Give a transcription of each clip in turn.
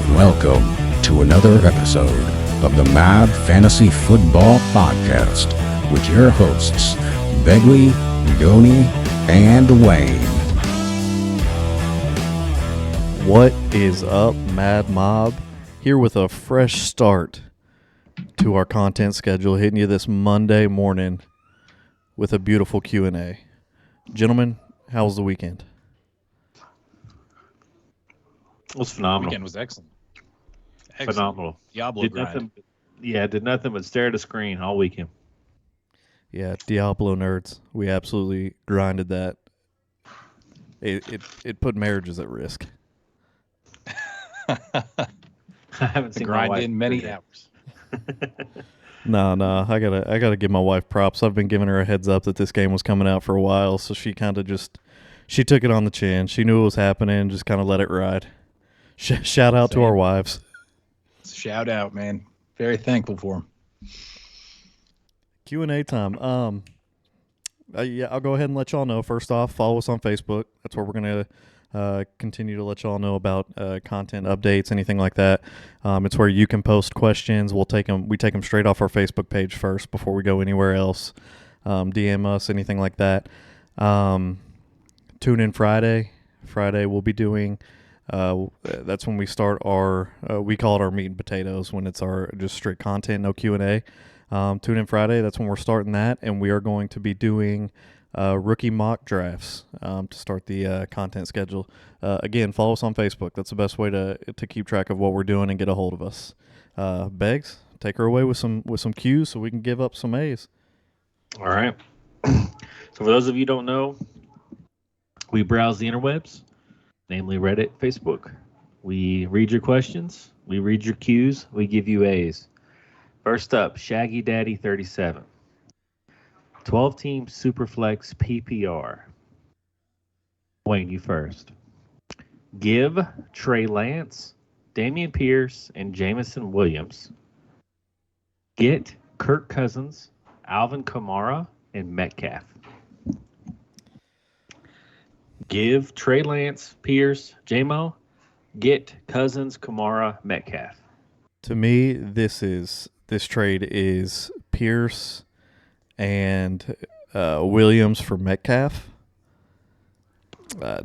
Welcome to another episode of the Mad Fantasy Football Podcast with your hosts, Begley, Goni, and Wayne. What is up, Mad Mob? Here with a fresh start to our content schedule, hitting you this Monday morning with a beautiful Q&A. Gentlemen, how was the weekend? It was phenomenal. Weekend was excellent. Phenomenal. Diablo Did grind. nothing but stare at a screen all weekend. Yeah, Diablo nerds. We absolutely grinded that. It put marriages at risk. I haven't seen my Grind wife in many do that. hours. No, I gotta give my wife props. I've been giving her a heads up that this game was coming out for a while, so she kind of she took it on the chin. She knew it was happening, just kind of let it ride. Shout out to our wives. Shout out, man. Very thankful for him. Q&A time. Yeah, I'll go ahead and let y'all know. First off, follow us on Facebook. That's where we're going to continue to let y'all know about content updates, anything like that. It's where you can post questions. We take them straight off our Facebook page first before we go anywhere else. DM us, anything like that. Tune in Friday. Friday we'll be doing that's when we start our we call it our meat and potatoes, when it's our just straight content, no Q&A. Tune in Friday. That's when we're starting that, and we are going to be doing rookie mock drafts to start the content schedule. Again, follow us on Facebook. That's the best way to keep track of what we're doing and get a hold of us. Beggs, take her away with some Q's so we can give up some A's. All right. So for those of you who don't know, we browse the interwebs, namely Reddit, Facebook. We read your questions. We read your Q's. We give you A's. First up, Shaggy Daddy 37. 12-team Superflex PPR. Wayne, you first. Give Trey Lance, Damian Pierce, and Jamison Williams. Get Kirk Cousins, Alvin Kamara, and Metcalf. Give Trey Lance, Pierce, J-Mo. Get Cousins, Kamara, Metcalf. To me, this trade is Pierce and Williams for Metcalf.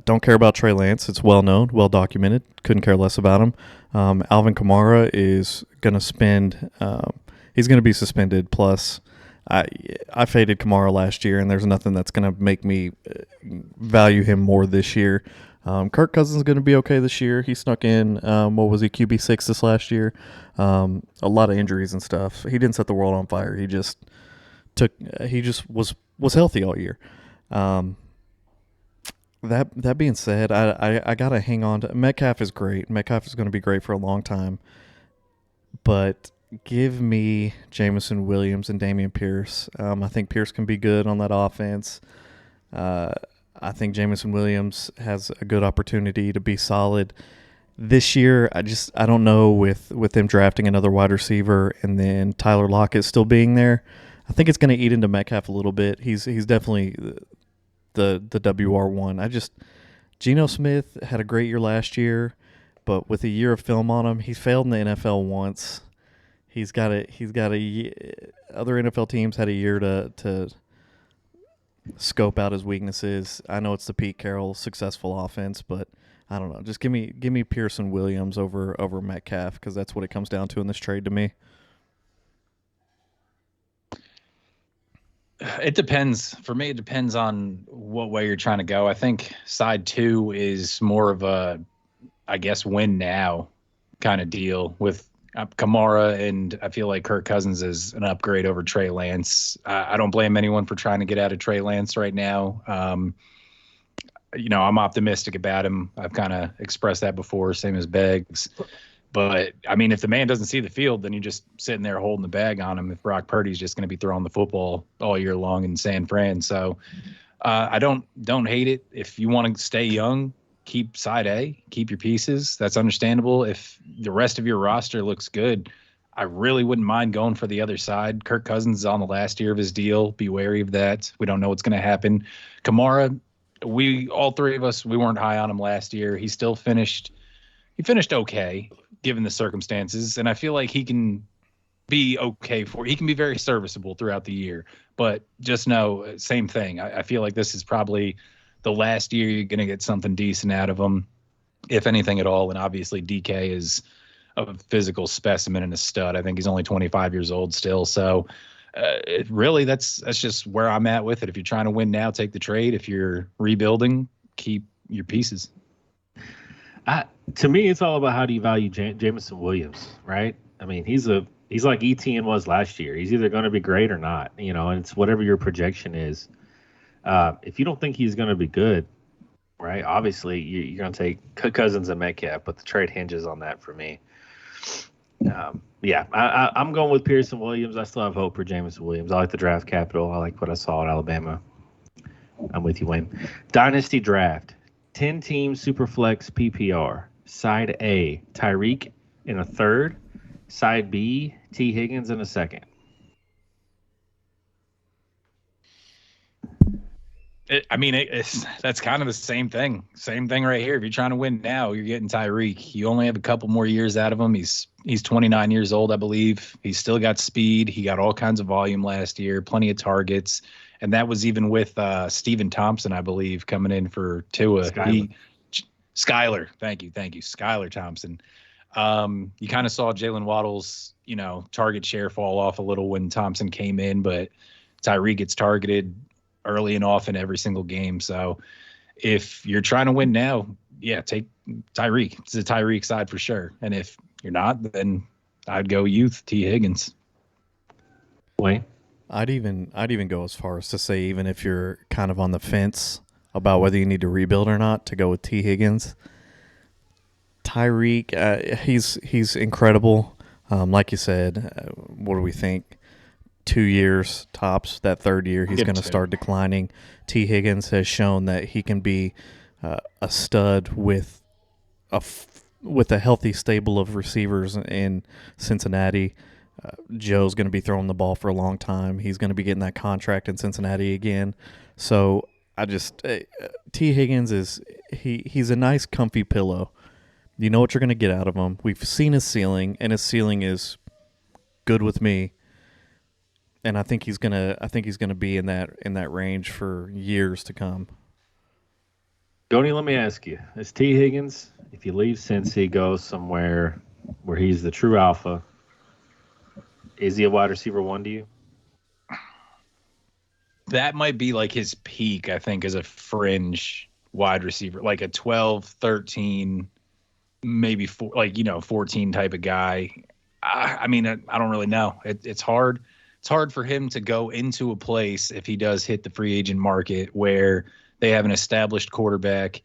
Don't care about Trey Lance. It's well known, well documented. Couldn't care less about him. Alvin Kamara is going to spend. He's going to be suspended. Plus, I faded Kamara last year, and there's nothing that's going to make me value him more this year. Kirk Cousins is going to be okay this year. He snuck in, what was he, QB6 this last year. A lot of injuries and stuff. He didn't set the world on fire. He just was healthy all year. That being said, I got to hang on to Metcalf is great. Metcalf is going to be great for a long time. But give me Jamison Williams and Damian Pierce. I think Pierce can be good on that offense. I think Jamison Williams has a good opportunity to be solid this year. I don't know with them drafting another wide receiver and then Tyler Lockett still being there. I think it's going to eat into Metcalf a little bit. He's definitely the WR1. Geno Smith had a great year last year, but with a year of film on him, he's failed in the NFL once. He's got a other NFL teams had a year to scope out his weaknesses. I know it's the Pete Carroll successful offense, but I don't know. Just give me Pearson Williams over Metcalf, because that's what it comes down to in this trade to me. It depends. For me, it depends on what way you're trying to go. I think side two is more of a, I guess, win now kind of deal with Kamara, and I feel like Kirk Cousins is an upgrade over Trey Lance. I don't blame anyone for trying to get out of Trey Lance right now. I'm optimistic about him. I've kind of expressed that before, same as Beggs. But, I mean, if the man doesn't see the field, then you're just sitting there holding the bag on him if Brock Purdy's just going to be throwing the football all year long in San Fran. So I don't hate it. If you want to stay young, keep side A, keep your pieces. That's understandable. If the rest of your roster looks good, I really wouldn't mind going for the other side. Kirk Cousins is on the last year of his deal. Be wary of that. We don't know what's going to happen. Kamara, all three of us, we weren't high on him last year. He still finished he finished okay given the circumstances, and I feel like he can be okay he can be very serviceable throughout the year. But just know, same thing. I feel like this is probably the last year you're going to get something decent out of him, if anything at all. And obviously DK is a physical specimen and a stud. I think he's only 25 years old still. So really, that's just where I'm at with it. If you're trying to win now, take the trade. If you're rebuilding, keep your pieces. To me, it's all about how do you value Jameson Williams, right? I mean, he's like ETN was last year. He's either going to be great or not, and it's whatever your projection is. If you don't think he's going to be good, right, obviously you're going to take Cousins and Metcalf, but the trade hinges on that for me. I'm going with Pearson Williams. I still have hope for Jameson Williams. I like the draft capital. I like what I saw at Alabama. I'm with you, Wayne. Dynasty draft. 10-team Superflex PPR. Side A, Tyreek in a third. Side B, T. Higgins in a second. That's kind of the same thing. Same thing right here. If you're trying to win now, you're getting Tyreek. You only have a couple more years out of him. He's 29 years old, I believe. He's still got speed. He got all kinds of volume last year, plenty of targets. And that was even with Steven Thompson, I believe, coming in for Tua. Skyler. Thank you. Skyler Thompson. You kind of saw Jalen Waddle's, target share fall off a little when Thompson came in, but Tyreek gets targeted early and often every single game. So if you're trying to win now, take Tyreek. It's a Tyreek side for sure. And if you're not, then I'd go youth, T. Higgins. Wayne? I'd even go as far as to say, even if you're kind of on the fence about whether you need to rebuild or not, to go with T. Higgins. Tyreek, he's incredible. Like you said, what do we think? 2 years tops. That third year, he's going to start declining. T. Higgins has shown that he can be a stud with a healthy stable of receivers in Cincinnati. Joe's going to be throwing the ball for a long time. He's going to be getting that contract in Cincinnati again. So T. Higgins he's a nice comfy pillow. You know what you're going to get out of him. We've seen his ceiling, and his ceiling is good with me. And I think he's gonna be in that range for years to come. Goni, let me ask you: is T. Higgins, if you leave Cincy, goes somewhere where he's the true alpha, is he a wide receiver one to you? That might be like his peak, I think, as a fringe wide receiver, like a 12, 13, maybe 14 type of guy. I don't really know. It's hard. It's hard for him to go into a place if he does hit the free agent market where they have an established quarterback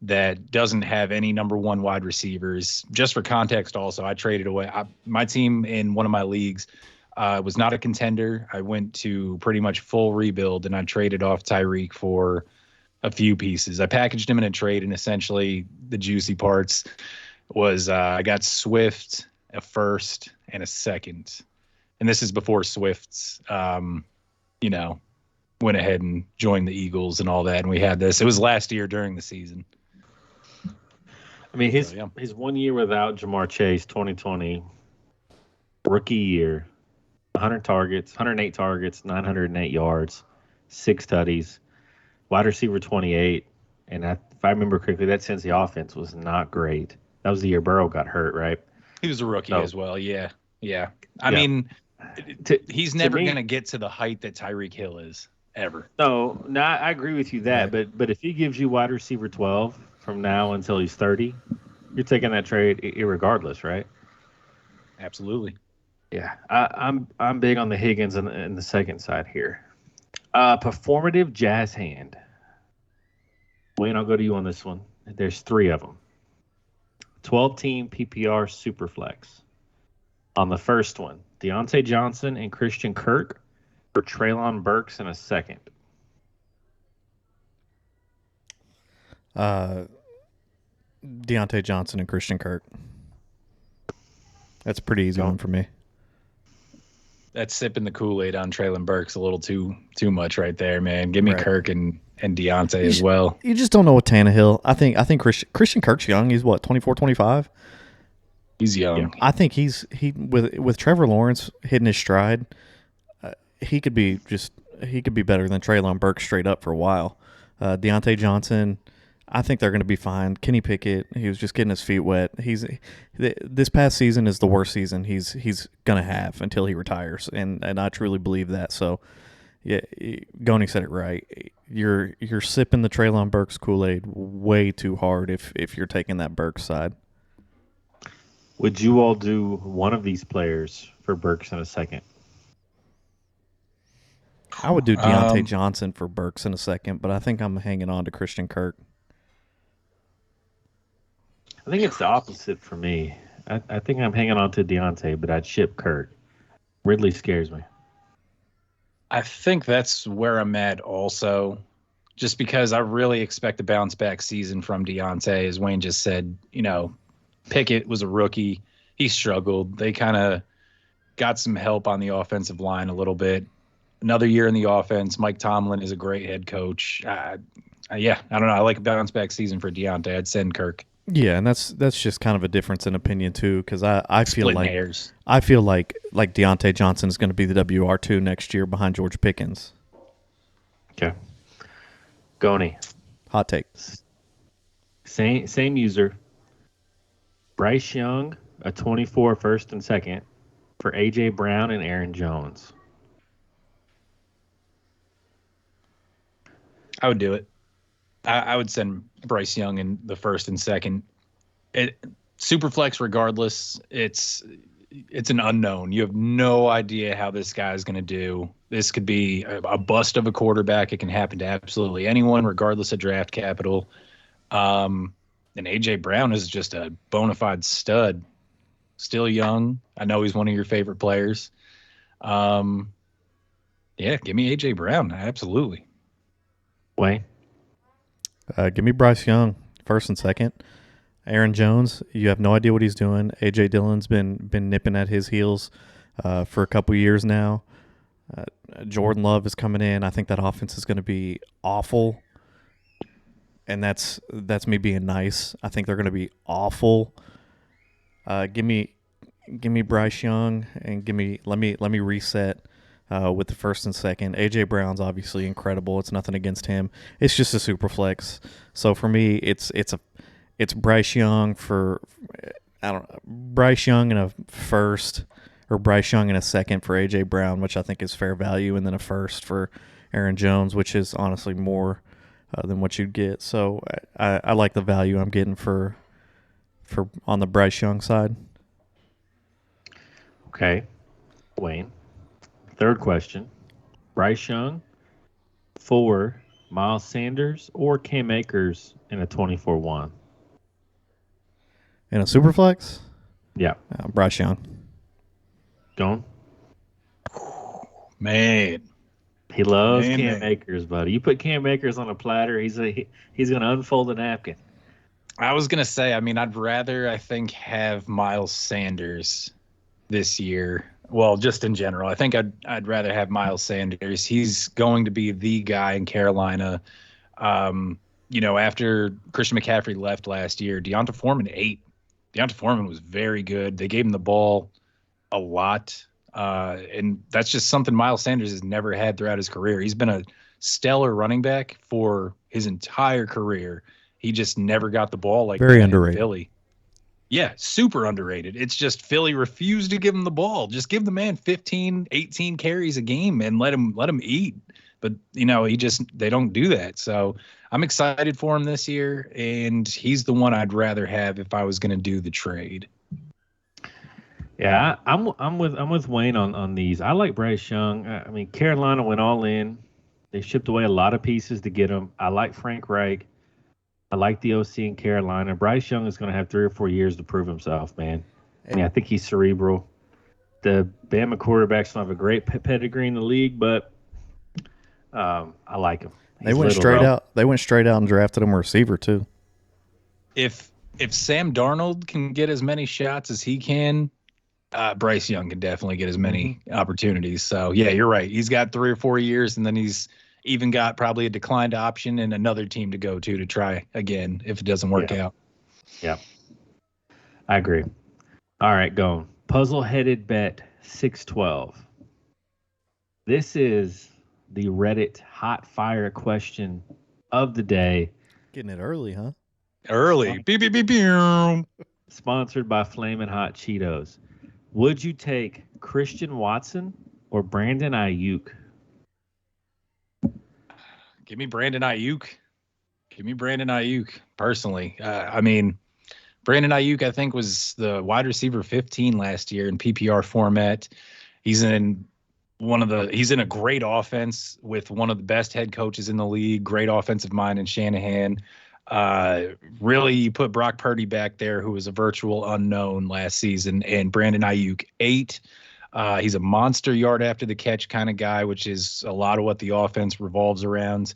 that doesn't have any number one wide receivers. Just for context, also, I traded away. My team in one of my leagues was not a contender. I went to pretty much full rebuild, and I traded off Tyreek for a few pieces. I packaged him in a trade, and essentially the juicy parts was I got Swift, a first, and a second. And this is before Swift's, went ahead and joined the Eagles and all that. And we had this. It was last year during the season. I mean, his 1 year without Jamar Chase, 2020, rookie year, 108 targets, 908 yards, 6 tutties, wide receiver 28. And if I remember correctly, that Cincy offense was not great. That was the year Burrow got hurt, right? He was a rookie as well. Yeah. I mean, he's never going to get to the height that Tyreek Hill is ever. No, I agree with you that. Yeah. But if he gives you wide receiver 12 from now until he's 30, you're taking that trade irregardless, right? Absolutely. Yeah, I'm big on the Higgins in the second side here. Performative jazz hand. Wayne, I'll go to you on this one. There's 3 of them. 12-team PPR Superflex. On the first one, Deontay Johnson and Christian Kirk for Treylon Burks in a second. Deontay Johnson and Christian Kirk. That's a pretty easy one for me. That's sipping the Kool-Aid on Treylon Burks a little too much right there, man. Give me Kirk and and Deontay as well. You just don't know with Tannehill. I think Christian Kirk's young. He's what, 24, 25? He's young. Yeah. I think he with Trevor Lawrence hitting his stride, he could be better than Treylon Burks straight up for a while. Deontay Johnson, I think they're going to be fine. Kenny Pickett, he was just getting his feet wet. This past season is the worst season he's going to have until he retires, and I truly believe that. So, yeah, Goni said it right. You're sipping the Treylon Burks Kool-Aid way too hard if you're taking that Burks side. Would you all do one of these players for Burks in a second? I would do Deontay Johnson for Burks in a second, but I think I'm hanging on to Christian Kirk. I think it's the opposite for me. I think I'm hanging on to Deontay, but I'd ship Kirk. Ridley scares me. I think that's where I'm at also, just because I really expect a bounce back season from Deontay. As Wayne just said, Pickett was a rookie. He struggled. They kind of got some help on the offensive line a little bit. Another year in the offense. Mike Tomlin is a great head coach. I don't know. I like a bounce back season for Deontay. I'd send Kirk. Yeah, and that's just kind of a difference in opinion too, because I feel Splitting like hairs. Deontay Johnson is going to be the WR2 next year behind George Pickens. Okay. Goni. Hot take. Same user. Bryce Young, a 24 first and second for A.J. Brown and Aaron Jones. I would do it. I would send Bryce Young in the first and second. Superflex, regardless, it's an unknown. You have no idea how this guy is going to do. This could be a bust of a quarterback. It can happen to absolutely anyone, regardless of draft capital. And A.J. Brown is just a bona fide stud. Still young. I know he's one of your favorite players. Give me A.J. Brown. Absolutely. Wayne? Give me Bryce Young first and second. Aaron Jones, you have no idea what he's doing. A.J. Dillon's been nipping at his heels for a couple years now. Jordan Love is coming in. I think that offense is going to be awful, and that's me being nice. I think they're going to be awful. Give me Bryce Young, and let me reset with the first and second. A.J. Brown's obviously incredible. It's nothing against him. It's just a super flex. So for me, it's Bryce Young Bryce Young in a first, or Bryce Young in a second for A.J. Brown, which I think is fair value, and then a first for Aaron Jones, which is honestly more than what you'd get. So I like the value I'm getting for on the Bryce Young side. Okay. Wayne. Third question. Bryce Young for Miles Sanders or Cam Akers in a 24-1? In a super flex? Yeah. Bryce Young. Gone? Man. He loves Cam Akers, buddy. You put Cam Akers on a platter, he's going to unfold a napkin. I was going to say, I'd rather, have Miles Sanders this year. Well, just in general. I think I'd rather have Miles Sanders. He's going to be the guy in Carolina. After Christian McCaffrey left last year, Deonta Foreman ate. Deonta Foreman was very good. They gave him the ball a lot. And that's just something Miles Sanders has never had throughout his career. He's been a stellar running back for his entire career. He just never got the ball like very that underrated. in Philly. Yeah, super underrated. It's just Philly refused to give him the ball. Just give the man 15, 18 carries a game and let him eat. But, they don't do that. So I'm excited for him this year, and he's the one I'd rather have if I was going to do the trade. Yeah, I'm with Wayne on these. I like Bryce Young. Carolina went all in. They shipped away a lot of pieces to get him. I like Frank Reich. I like the OC in Carolina. Bryce Young is going to have 3 or 4 years to prove himself, man. I think he's cerebral. The Bama quarterbacks don't have a great pedigree in the league, but I like him. They went straight out and drafted him a receiver too. If Sam Darnold can get as many shots as he can, Bryce Young can definitely get as many opportunities. So yeah, you're right. He's got 3 or 4 years, and then he's even got probably a declined option and another team to go to try again if it doesn't work out. Yeah, I agree. All right, going. Puzzle-headed bet 612. This is the Reddit hot fire question of the day. Getting it early, huh? Early. Beep, beep, beep, beep. Sponsored by Flamin' Hot Cheetos. Would you take Christian Watson or Brandon Ayuk? Give me Brandon Ayuk. Give me Brandon Ayuk, personally. I mean, Brandon Ayuk, I think, was the wide receiver 15 last year in PPR format. He's in a great offense with one of the best head coaches in the league, great offensive mind in Shanahan. Really, you put Brock Purdy back there, who was a virtual unknown last season, and Brandon Ayuk 8. He's a monster yard after the catch kind of guy, which is a lot of what the offense revolves around.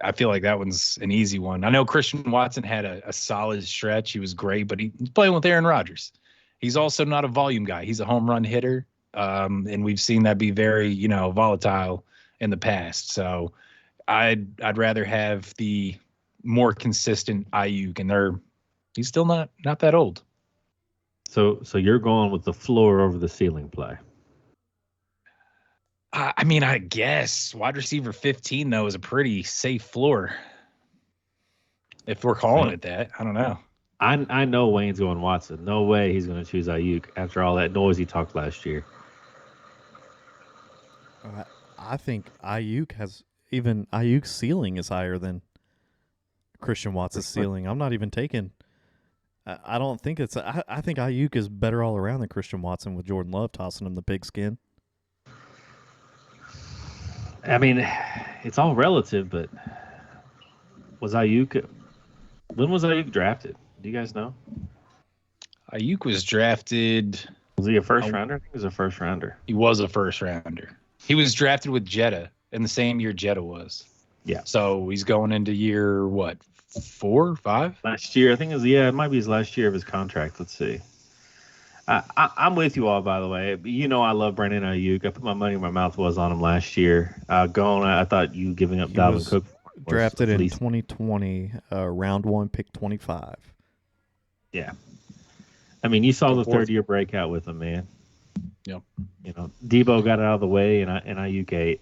I feel like that one's an easy one. I know Christian Watson had a solid stretch. He was great, but he's playing with Aaron Rodgers. He's also not a volume guy. He's a home run hitter. And we've seen that be very, volatile in the past. So I'd rather have the more consistent Ayuk, and he's still not that old. So you're going with the floor over the ceiling play. I mean, I guess wide receiver 15 though is a pretty safe floor. If we're calling it that, I don't know. I know Wayne's going Watson. No way he's going to choose Ayuk after all that noise he talked last year. I think Ayuk's ceiling is higher than Christian Watson's ceiling. I'm not even taking. I don't think it's. I think Ayuk is better all around than Christian Watson with Jordan Love tossing him the pigskin. I mean, it's all relative, but when was Ayuk drafted? Do you guys know? Ayuk was drafted. Was he a first rounder? I think he was a first rounder. He was a first rounder. He was drafted with Jetta in the same year Jetta was. Yeah. So he's going into year, 4, 5? Last year, I think it might be his last year of his contract. Let's see. I'm with you all, by the way. I love Brandon Ayuk. I put my money where my mouth was on him last year. I thought you giving up Dalvin Cook. Drafted in 2020, round 1, pick 25. Yeah. I mean, you saw the third-year breakout with him, man. Yep. Debo got it out of the way, and Ayuk ate.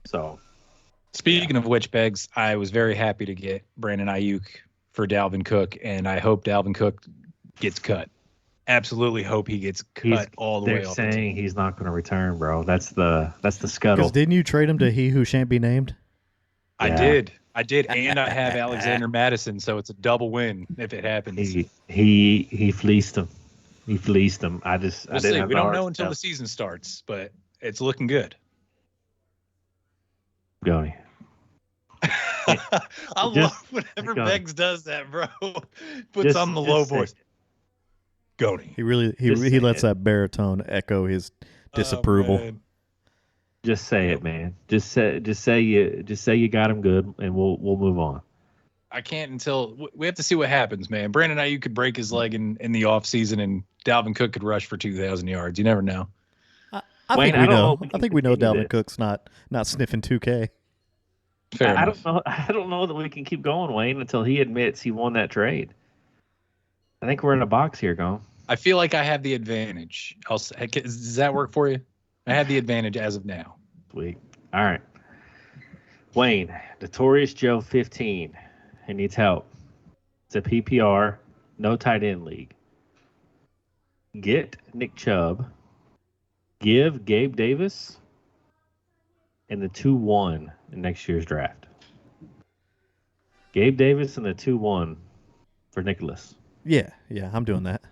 So, speaking of which, Beggs, I was very happy to get Brandon Ayuk for Dalvin Cook, and I hope Dalvin Cook gets cut. Absolutely hope he gets cut all the way off. They're saying he's not going to return, bro. That's the scuttle. Because didn't you trade him to he who shan't be named? I did, and I have Alexander Madison, so it's a double win if it happens. He fleeced him. He fleeced him. We'll see. We don't know until the season starts, but it's looking good. Goni. I love whenever Beggs does that, bro. Puts on the low voice. Goni. He lets that baritone echo his disapproval. Just say it, man. Just say you got him good, and we'll move on. I can't until we have to see what happens, man. Brandon Ayuk could break his leg in the offseason, and Dalvin Cook could rush for 2,000 yards. You never know. I think we know Dalvin Cook's not sniffing 2K. I don't know that we can keep going, Wayne, until he admits he won that trade. I think we're in a box here, Gone. I feel like I have the advantage. Does that work for you? I have the advantage as of now. Sweet. All right. Wayne, Notorious Joe 15. He needs help. It's a PPR, no tight end league. Get Nick Chubb. Give Gabe Davis and the 2-1 in next year's draft. Gabe Davis and the 2-1 for Nicholas. Yeah, I'm doing that.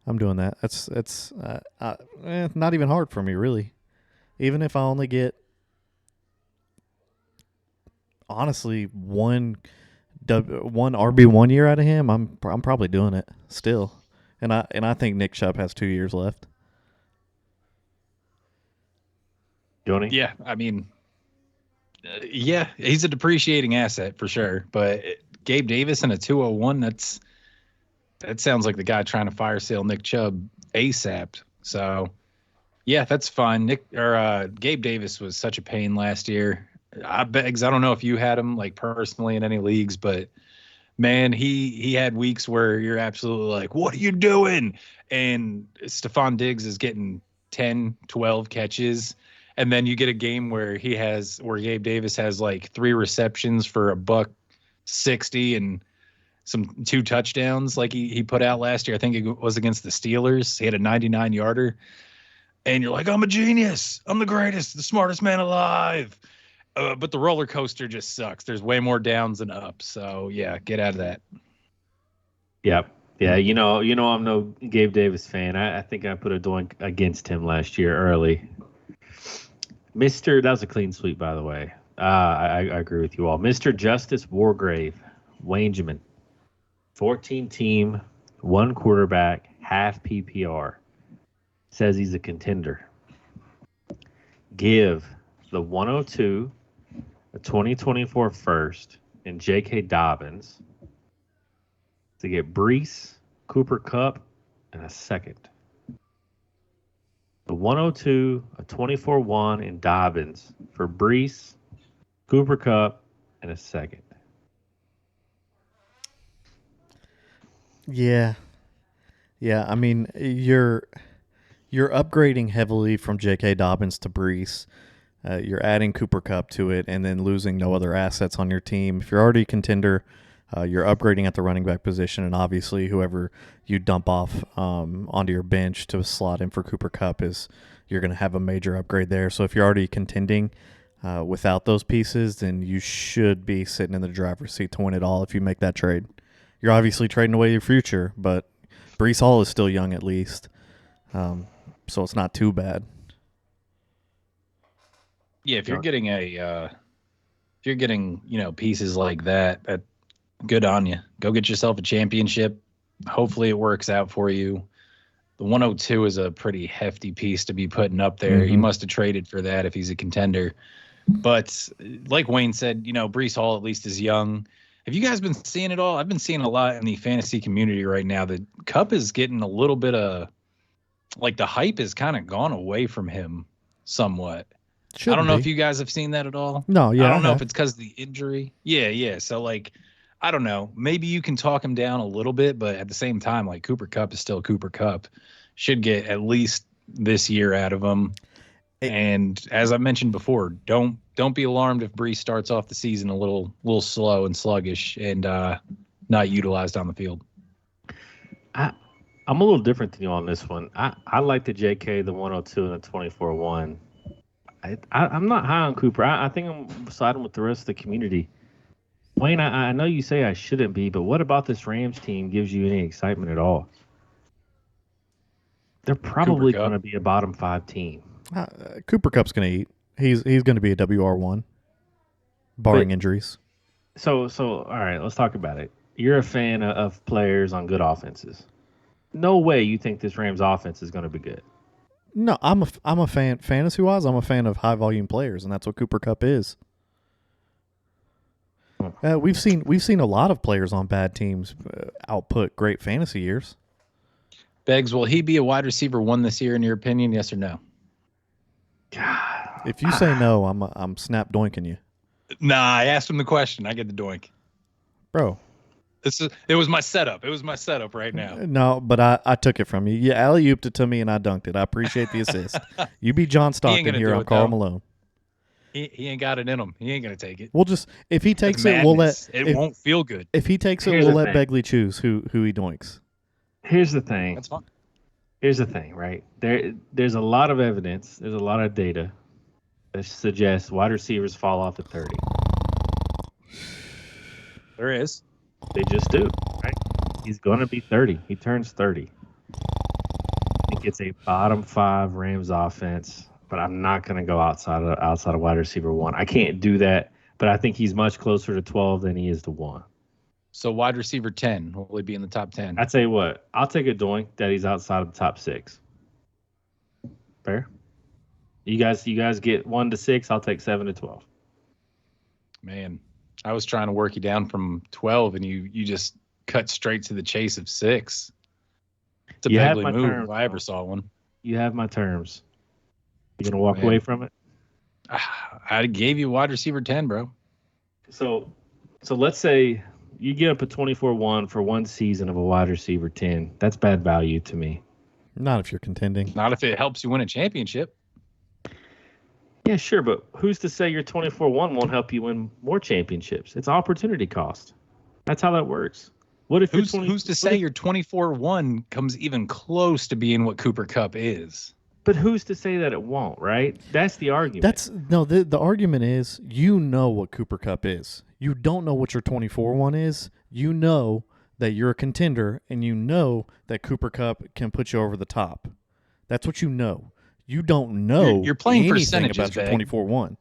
That's not even hard for me, really. Even if I only get, honestly, one RB 1 year out of him, I'm probably doing it still. And I think Nick Chubb has 2 years left. Goni? Yeah, I mean, yeah, he's a depreciating asset for sure. But Gabe Davis and a 201, that sounds like the guy trying to fire sale Nick Chubb ASAP. So Yeah, that's fine. Gabe Davis was such a pain last year. I don't know if you had him like personally in any leagues, but man, he had weeks where you're absolutely like, what are you doing? And Stephon Diggs is getting 10, 12 catches. And then you get a game where Gabe Davis has like 3 receptions for a $160 and some 2 touchdowns like he put out last year. I think it was against the Steelers. He had a 99-yarder. And you're like, I'm a genius. I'm the greatest, the smartest man alive. But the roller coaster just sucks. There's way more downs than ups. So yeah, get out of that. Yep. Yeah, you know, I'm no Gabe Davis fan. I think I put a doink against him last year early. That was a clean sweep, by the way. I agree with you all. Mr. Justice Wargrave, Wangeman, 14 team, 1 quarterback, half PPR. Says he's a contender. Give the 102, a 2024 first, and J.K. Dobbins to get Brees, Cooper Kupp, and a second. The 102, a 24-1, and Dobbins for Brees, Cooper Kupp, and a second. Yeah. I mean, you're upgrading heavily from J.K. Dobbins to Brees. You're adding Cooper Kupp to it and then losing no other assets on your team. If you're already a contender, you're upgrading at the running back position, and obviously whoever you dump off onto your bench to slot in for Cooper Kupp you're going to have a major upgrade there. So if you're already contending without those pieces, then you should be sitting in the driver's seat to win it all if you make that trade. You're obviously trading away your future, but Brees Hall is still young at least. So it's not too bad. Yeah, if you're getting pieces like that, good on you. Go get yourself a championship. Hopefully it works out for you. The 102 is a pretty hefty piece to be putting up there. Mm-hmm. He must have traded for that if he's a contender. But like Wayne said, Brees Hall at least is young. Have you guys been seeing it all? I've been seeing a lot in the fantasy community right now that Kupp is getting a little bit of like the hype has kind of gone away from him somewhat. I don't know if you guys have seen that at all. No, yeah. I don't know if it's because of the injury. Yeah. So like, I don't know. Maybe you can talk him down a little bit, but at the same time, like Cooper Kupp is still Cooper Kupp. Should get at least this year out of him. And as I mentioned before, don't be alarmed if Brees starts off the season a little slow and sluggish and not utilized on the field. I'm a little different than you on this one. I like the JK, the 102, and the 24-1. I'm not high on Cooper. I think I'm siding with the rest of the community. Wayne, I know you say I shouldn't be, but what about this Rams team gives you any excitement at all? They're probably going to be a bottom 5 team. Cooper Kupp's going to eat. He's going to be a WR1, barring injuries. So all right, let's talk about it. You're a fan of players on good offenses. No way you think this Rams offense is going to be good. No, I'm a fan. Fantasy-wise, I'm a fan of high-volume players, and that's what Cooper Kupp is. We've seen a lot of players on bad teams output great fantasy years. Beggs, will he be a wide receiver 1 this year in your opinion? Yes or no? God, if you say no, I'm snap doinking you. Nah, I asked him the question. I get the doink, bro. It was my setup. It was my setup right now. No, but I took it from you. You alley-ooped it to me, and I dunked it. I appreciate the assist. You be John Stockton here. I'm Karl Malone. He ain't got it in him. He ain't gonna take it. We'll just if he takes it, we'll let it won't feel good. If he takes it, we'll let Begley choose who he doinks. Here's the thing. That's fine. Here's the thing, right? There's a lot of evidence. There's a lot of data that suggests wide receivers fall off at 30. There is. They just do, right? He's going to be 30. He turns 30. I think it's a bottom 5 Rams offense, but I'm not going to go outside of wide receiver 1. I can't do that, but I think he's much closer to 12 than he is to 1. So wide receiver 10, will he be in the top 10? I tell you what, I'll take a doink that he's outside of the top 6. Fair? You guys get 1 to 6. I'll take 7 to 12. Man, I was trying to work you down from 12, and you just cut straight to the chase of 6. It's a Begley move if I ever saw one. You have my terms. You gonna walk Man. away from it? I gave you wide receiver 10, bro. So let's say you get up a 24-1 for one season of a wide receiver 10. That's bad value to me. Not if you're contending. Not if it helps you win a championship. Yeah, sure, but who's to say your 24-1 won't help you win more championships? It's opportunity cost. That's how that works. What if Who's to say your 24-1 comes even close to being what Cooper Kupp is? But who's to say that it won't, right? That's the argument. The argument is you know what Cooper Kupp is. You don't know what your 24-1 is. You know that you're a contender, and you know that Cooper Kupp can put you over the top. That's what you know. You don't know You're playing anything percentages, about your Beg. 24-1.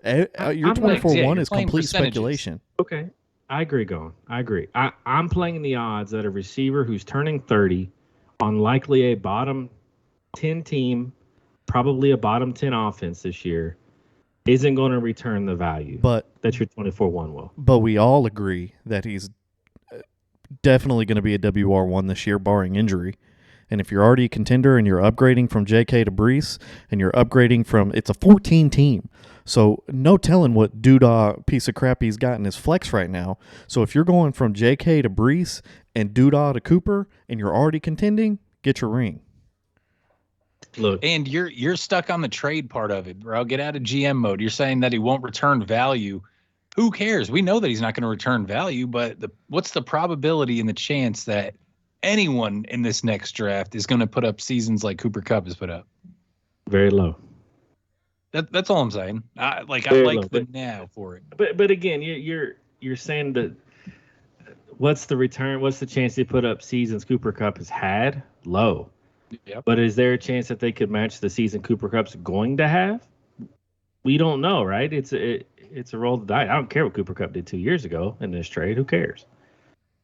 Your I'm 24-1 you're is playing complete percentages. speculation. Okay. I agree, Gone. I agree. I'm playing the odds that a receiver who's turning 30 on likely a bottom 10 team, probably a bottom 10 offense this year, isn't going to return the value But that your 24-1 will. But we all agree that he's definitely going to be a WR1 this year, barring injury. And if you're already a contender and you're upgrading from JK to Brees, and you're upgrading from, it's a 14 team. So no telling what doodah piece of crap he's got in his flex right now. So if you're going from JK to Brees and doodah to Cooper, and you're already contending, get your ring. Look, And you're stuck on the trade part of it, bro. Get out of GM mode. You're saying that he won't return value. Who cares? We know that he's not going to return value, but what's the probability and the chance that anyone in this next draft is going to put up seasons like Cooper Kupp has put up? very low. That's all I'm saying. I like Very low, the now for it. But again, you're saying that what's the return? What's the chance they put up seasons Cooper Kupp has had? Low. Yep. But is there a chance that they could match the season Cooper Kupp's going to have? We don't know, right? It's a roll of the dice. I don't care what Cooper Kupp did 2 years ago in this trade. Who cares?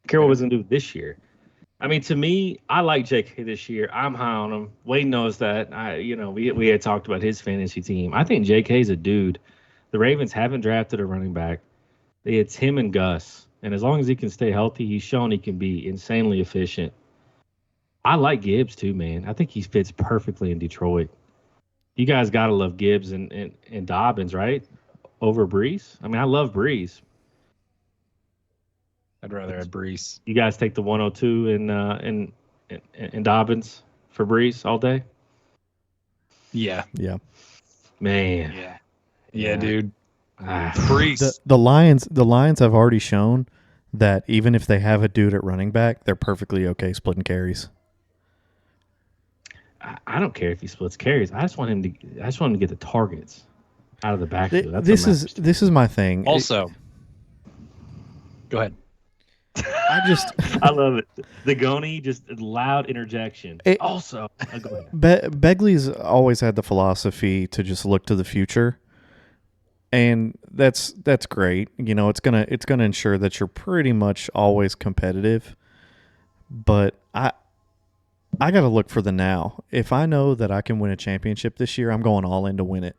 I care what was going to do this year. I mean, to me, I like JK this year. I'm high on him. Wade knows that. We had talked about his fantasy team. I think JK's a dude. The Ravens haven't drafted a running back. It's him and Gus. And as long as he can stay healthy, he's shown he can be insanely efficient. I like Gibbs too, man. I think he fits perfectly in Detroit. You guys got to love Gibbs and Dobbins, right? Over Brees. I mean, I love Brees. I'd rather have Brees. You guys take the 102 and Dobbins for Brees all day? Yeah. Yeah. Man. Yeah, dude. Ah, Brees. The Lions have already shown that even if they have a dude at running back, they're perfectly okay splitting carries. I don't care if he splits carries. I just want him to get the targets out of the backfield. That's This what is matters. this is my thing. Also, go ahead. I love it. The Goni, just loud interjection. Go ahead. Begley's always had the philosophy to just look to the future, and that's great. You know, it's gonna ensure that you're pretty much always competitive. But I got to look for the now. If I know that I can win a championship this year, I'm going all in to win it.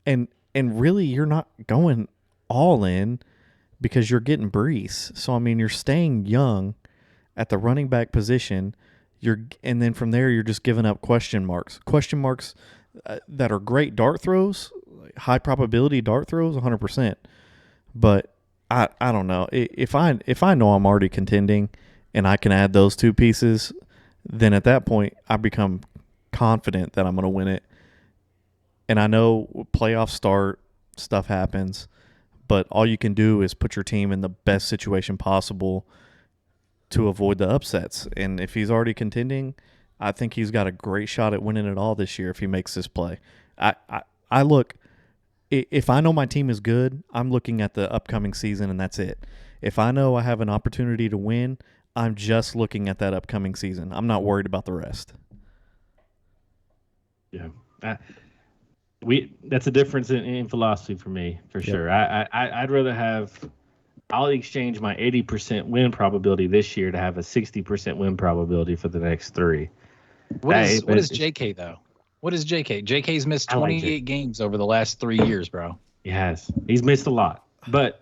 And really, you're not going all in because you're getting Brees. So I mean, you're staying young at the running back position. And then from there, you're just giving up question marks that are great dart throws, high probability dart throws, 100%. But I don't know if I know I'm already contending and I can add those two pieces, then at that point I become confident that I'm going to win it. And I know playoff start, stuff happens, but all you can do is put your team in the best situation possible to avoid the upsets. And if he's already contending, I think he's got a great shot at winning it all this year if he makes this play. I look, if I know my team is good, I'm looking at the upcoming season and that's it. If I know I have an opportunity to win, I'm just looking at that upcoming season. I'm not worried about the rest. Yeah. That's a difference in philosophy for me, for sure. I'd rather I'll exchange my 80% win probability this year to have a 60% win probability for the next three. What is JK though? What is JK? JK's missed 28 games over the last 3 years, bro. He has. He's missed a lot. But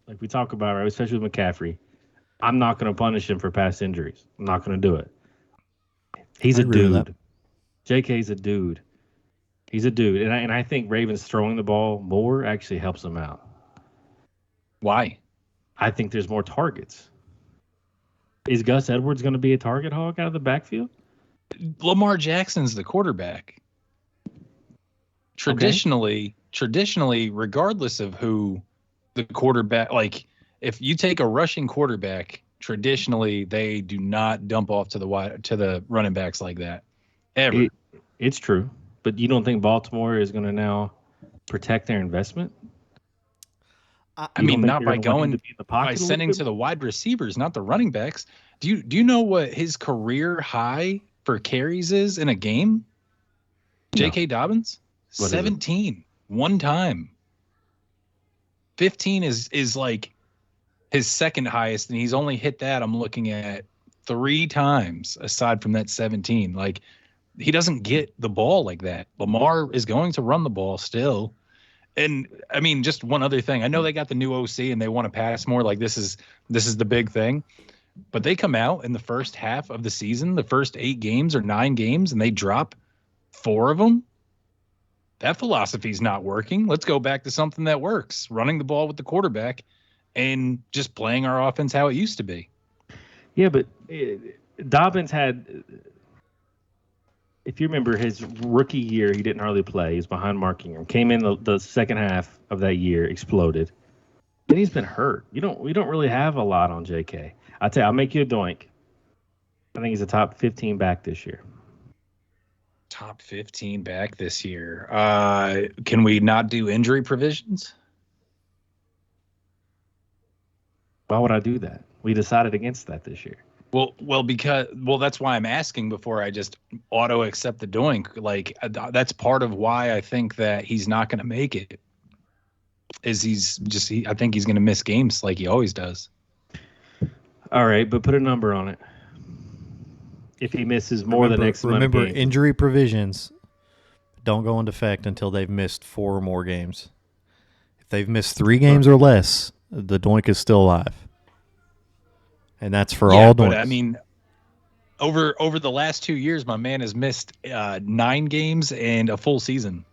like we talk about, right, especially with McCaffrey, I'm not going to punish him for past injuries. I'm not going to do it. He's a dude. JK's a dude. He's a dude, and I think Ravens throwing the ball more actually helps them out. Why? I think there's more targets. Is Gus Edwards going to be a target hog out of the backfield? Lamar Jackson's the quarterback. Traditionally, regardless of who the quarterback, like if you take a rushing quarterback, traditionally they do not dump off to the running backs like that. Ever. It's true, but you don't think Baltimore is going to now protect their investment? I mean, not by by sending to the wide receivers, not the running backs. Do you know what his career high for carries is in a game? No. J.K. Dobbins? What 17. One time. 15 is like his second highest, and he's only hit that, I'm looking at, 3 times aside from that 17. Like, he doesn't get the ball like that. Lamar is going to run the ball still. And I mean, just one other thing. I know they got the new OC and they want to pass more. Like this is the big thing. But they come out in the first half of the season, the first 8 games or 9 games, and they drop 4 of them. That philosophy is not working. Let's go back to something that works: running the ball with the quarterback and just playing our offense how it used to be. Yeah, but Dobbins had. If you remember his rookie year, he didn't hardly play. He was behind Mark Ingram. Came in the second half of that year, exploded. Then he's been hurt. We don't really have a lot on JK. I'll tell you, I'll make you a doink. I think he's a top 15 back this year. Top 15 back this year. Can we not do injury provisions? Why would I do that? We decided against that this year. Because that's why I'm asking before I just auto accept the doink. Like that's part of why I think that he's not going to make it. I think he's going to miss games like he always does. All right, but put a number on it. If he misses more than X amount of games. Remember, injury provisions don't go into effect until they've missed 4 or more games. If they've missed 3 games or less, the doink is still alive. And that's for all doinks. But I mean, over the last 2 years, my man has missed 9 games and a full season.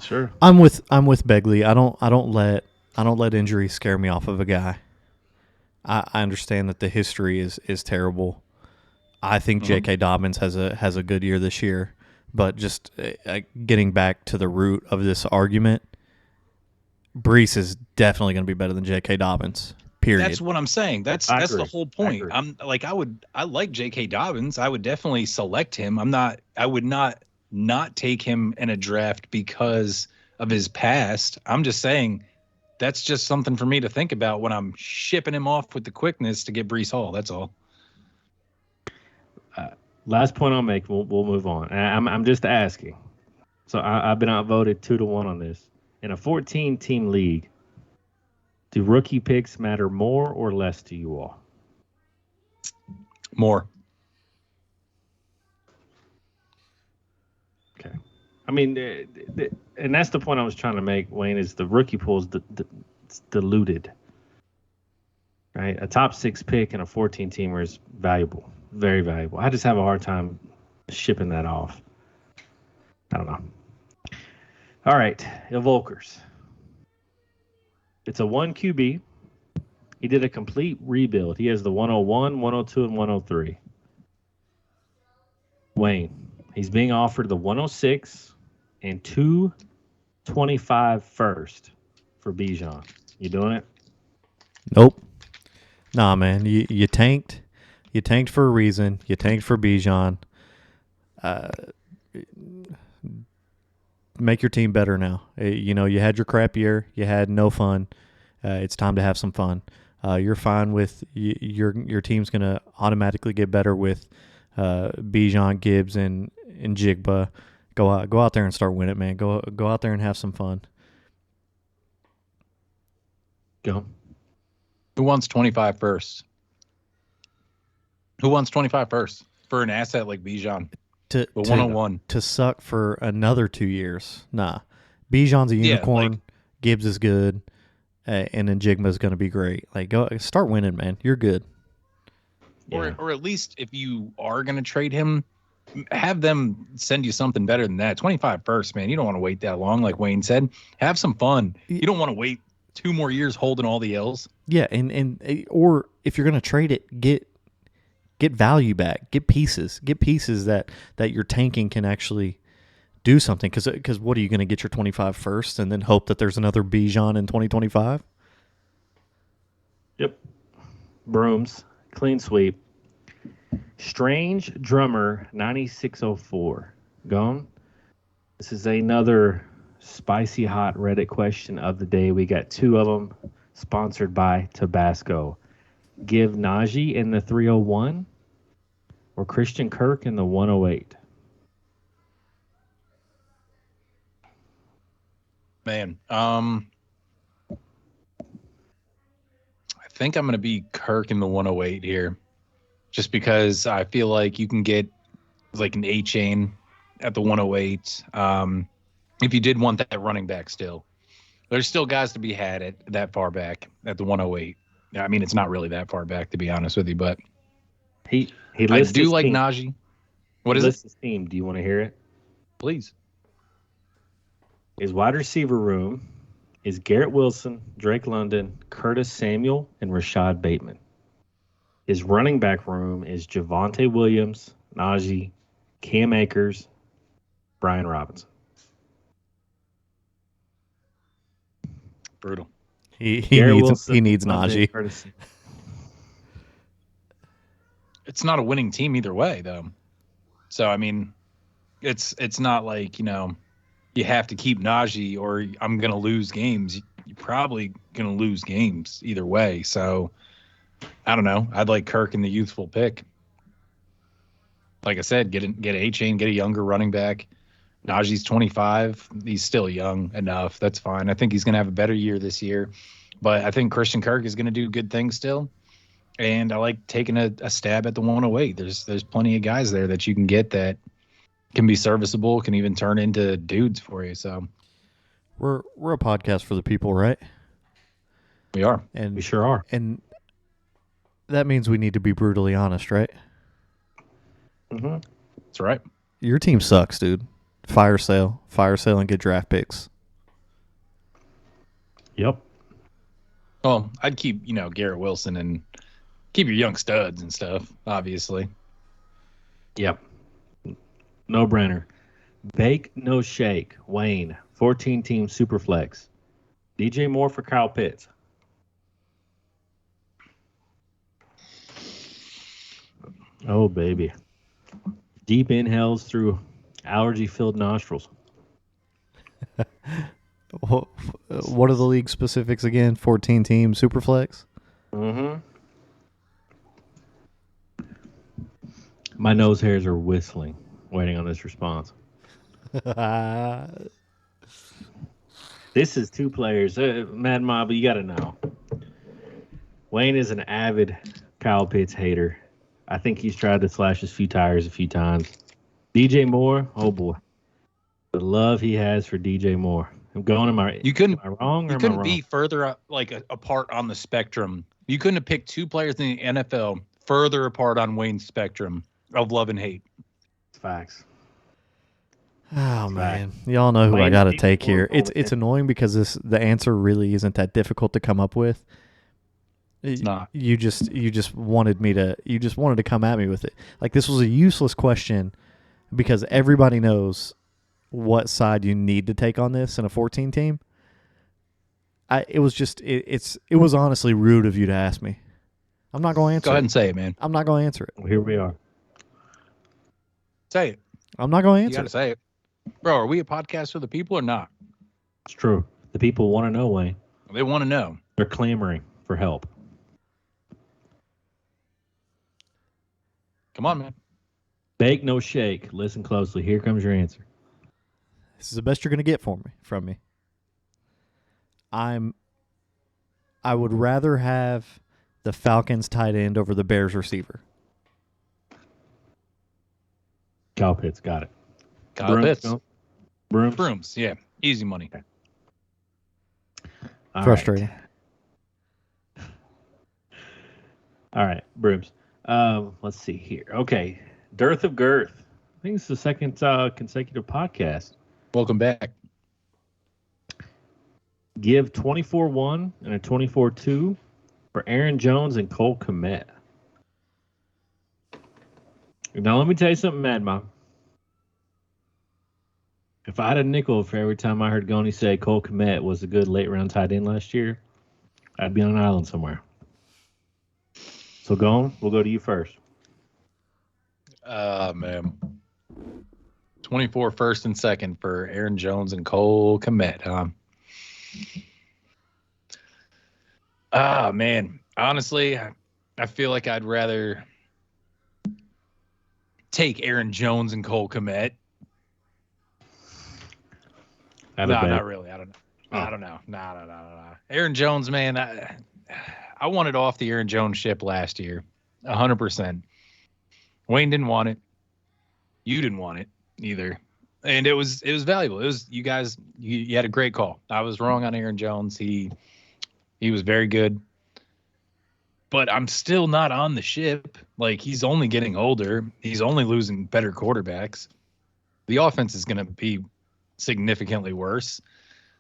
Sure. I'm with Begley. I don't let injury scare me off of a guy. I understand that the history is terrible. I think J.K. Dobbins has a good year this year, but just getting back to the root of this argument, Brees is definitely going to be better than J.K. Dobbins. Period. That's what I'm saying. That's the whole point. I like J.K. Dobbins. I would definitely select him. I would not take him in a draft because of his past. I'm just saying that's just something for me to think about when I'm shipping him off with the quickness to get Brees Hall. That's all. Last point I'll make. We'll move on. I'm just asking. So I've been outvoted 2-1 on this in a 14-team league. Do rookie picks matter more or less to you all? More. Okay. I mean, and that's the point I was trying to make, Wayne, is the rookie pool is diluted. Right? A top 6 pick and a 14-teamer is valuable. Very valuable. I just have a hard time shipping that off. I don't know. All right. Volkers. It's a 1 QB. He did a complete rebuild. He has the 101, 102, and 103. Wayne, he's being offered the 106 and 225 first for Bijan. You doing it? Nope. Nah, man. You tanked. You tanked for a reason. You tanked for Bijan. Make your team better now. You had your crap year. You had no fun. It's time to have some fun. You're fine with your team's going to automatically get better with Bijan, Gibbs, and Jigba. Go out there and start winning, man. Go out there and have some fun. Go. Who wants 25 first? Who wants 25 first for an asset like Bijan? The 101 to suck for another 2 years. Nah, Bijan's a unicorn. Gibbs is good, and then Jigma's going to be great. Like, go start winning, man. You're good. Or at least if you are going to trade him, have them send you something better than that. 25 first, man. You don't want to wait that long, like Wayne said. Have some fun. You don't want to wait 2 more years holding all the L's. Yeah, and or if you're going to trade it, get value back. Get pieces that your tanking can actually do something. Because what are you going to get your 25 first and then hope that there's another Bijan in 2025? Yep. Brooms, clean sweep. Strange Drummer 9604. Gone. This is another spicy hot Reddit question of the day. We got 2 of them sponsored by Tabasco. Give Najee in the 301 or Christian Kirk in the 108. Man, I think I'm going to be Kirk in the 108 here, just because I feel like you can get like an A-chain at the 108. If you did want that running back still, there's still guys to be had at that far back at the 108. I mean, it's not really that far back, to be honest with you, but He I lists do his like team. Najee. What He is lists it? his team. Do you want to hear it? Please. His wide receiver room is Garrett Wilson, Drake London, Curtis Samuel, and Rashad Bateman. His running back room is Javonte Williams, Najee, Cam Akers, Brian Robinson. Brutal. He Garrett needs Wilson, he needs London, Najee. Curtis. It's not a winning team either way, though. So, I mean, it's not like, you have to keep Najee or I'm going to lose games. You're probably going to lose games either way. So, I don't know. I'd like Kirk in the youthful pick. Like I said, get A-chain, get a younger running back. Najee's 25. He's still young enough. That's fine. I think he's going to have a better year this year. But I think Christian Kirk is going to do good things still. And I like taking a stab at the 108. There's plenty of guys there that you can get that can be serviceable, can even turn into dudes for you. So We're a podcast for the people, right? we are. And We sure are. And that means we need to be brutally honest, right? Mm-hmm. That's right. Your team sucks, dude. Fire sale, and get draft picks. Yep. Well, I'd keep, Garrett Wilson and keep your young studs and stuff, obviously. Yep. No brainer. Bake, no shake. Wayne, 14-team Superflex. DJ Moore for Kyle Pitts. Oh, baby. Deep inhales through allergy-filled nostrils. What are the league specifics again? 14-team Superflex? Mm-hmm. My nose hairs are whistling, waiting on this response. This is 2 players. Mad Mob, you got to know. Wayne is an avid Kyle Pitts hater. I think he's tried to slash his few tires a few times. DJ Moore, oh boy. The love he has for DJ Moore. I'm going, am I wrong or You am I couldn't wrong? be further apart on the spectrum. You couldn't have picked 2 players in the NFL further apart on Wayne's spectrum of love and hate. Facts. Oh man, y'all know who I Wayne's got to DJ take here. Moore, It's annoying because the answer really isn't that difficult to come up with. It's not. You just wanted to come at me with it. Like this was a useless question because everybody knows what side you need to take on this in a 14 team. It was honestly rude of you to ask me. I'm not going to answer Go ahead it. and say it, man. I'm not going to answer it. Well, here we are. Say it. I'm not going to You answer got to it. say it. Bro, are we a podcast for the people or not? It's true. The people want to know, Wayne. They want to know. They're clamoring for help. Come on, man. Bake, no shake. Listen closely. Here comes your answer. This is the best you're going to get from me. I would rather have the Falcons tight end over the Bears receiver. Kyle Pitts, got it. Kyle Pitts. no? Brooms. Brooms, yeah. Easy money. All Frustrating. right. All right, Brooms. Let's see here. Okay. Dearth of Girth. think it's the second consecutive podcast. Welcome back. Give 24-1 and a 24-2 for Aaron Jones and Cole Kmet. Now, let me tell you something, Mad Mom. If I had a nickel for every time I heard Goni say Cole Kmet was a good late-round tight end last year, I'd be on an island somewhere. So, Gon, we'll go to you first. Man. 24 first and second for Aaron Jones and Cole Kmet, huh? Man. Honestly, I feel like I'd rather take Aaron Jones and Cole Kmet. No, not really. I don't know. Oh. I don't know. No. Aaron Jones, man, I wanted off the Aaron Jones ship last year, 100%. Wayne didn't want it. You didn't want it either, and it was valuable. It was you guys. You had a great call. I was wrong on Aaron Jones. He was very good, but I'm still not on the ship. Like, he's only getting older. He's only losing better quarterbacks. The offense is going to be significantly worse.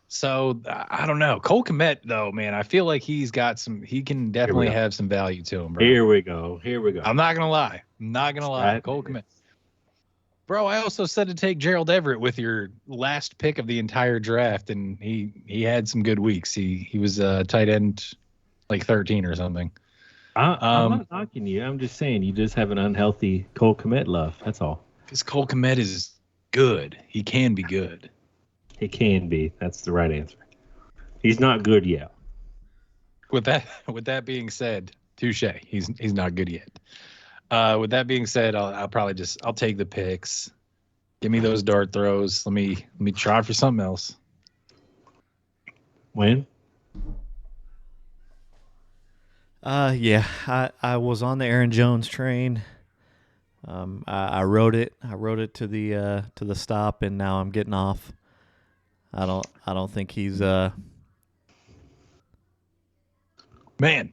So I don't know. Cole Kmet, though, man, I feel like he's got some. He can definitely have some value to him, bro. Here we go. I'm not gonna lie. Cole Kmet. Bro, I also said to take Gerald Everett with your last pick of the entire draft, and he had some good weeks. He was tight end like 13 or something. I'm not knocking you. I'm just saying you just have an unhealthy Cole Kmet love. That's all. Because Cole Kmet is good. He can be good. He can be. That's the right answer. He's not good yet. With that being said, touche. He's not good yet. With that being said, I'll take the picks. Give me those dart throws. Let me try for something else. When? Yeah, I was on the Aaron Jones train. I rode it to the stop, and now I'm getting off. I don't think he's Man.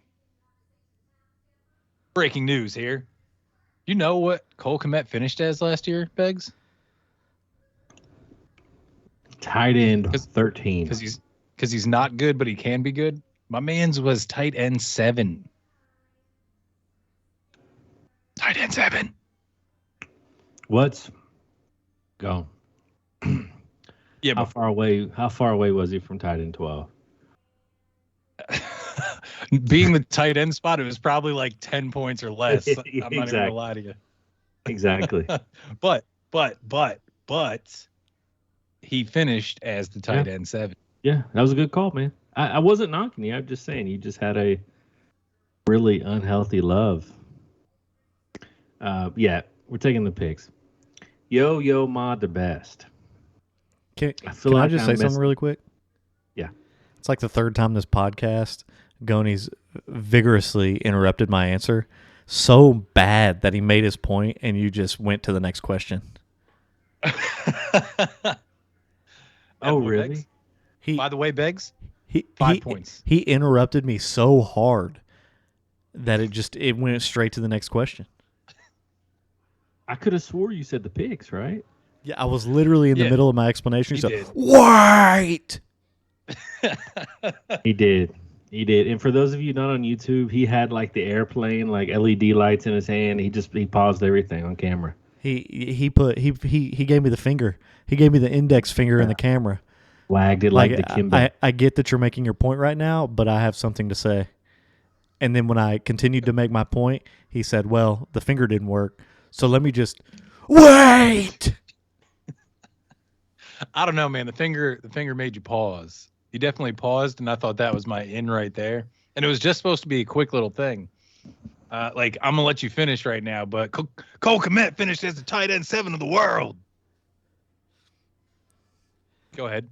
Breaking news here. You know what Cole Kmet finished as last year, Beggs? Tight end 13. Because he's not good, but he can be good. My man's was tight end 7. Tight end 7. What's go? Yeah, How far away was he from tight end 12? being the tight end spot, it was probably like 10 points or less. I'm not even gonna lie to you. Exactly. but he finished as the tight end 7. Yeah, that was a good call, man. I wasn't knocking you. I'm just saying you just had a really unhealthy love. Yeah, we're taking the picks. Yo, Ma, the best. Can I just say something really quick? Yeah. It's like the third time this podcast, Goni's vigorously interrupted my answer so bad that he made his point and you just went to the next question. Oh, really? By the way, Beggs, 5 points. He interrupted me so hard that it went straight to the next question. I could have swore you said the picks, right? Yeah, I was literally in the middle of my explanation. He said, "Wait!" He did. And for those of you not on YouTube, he had like the airplane, like LED lights in his hand. He paused everything on camera. He gave me the finger. He gave me the index finger in the camera. Wagged it like the Kimbo. I get that you're making your point right now, but I have something to say. And then when I continued to make my point, he said, "Well, the finger didn't work, so let me just wait." I don't know, man. The finger made you pause. You definitely paused, and I thought that was my in right there. And it was just supposed to be a quick little thing. Like, I'm gonna let you finish right now, but Cole Kmet finished as the tight end 7 of the world. Go ahead.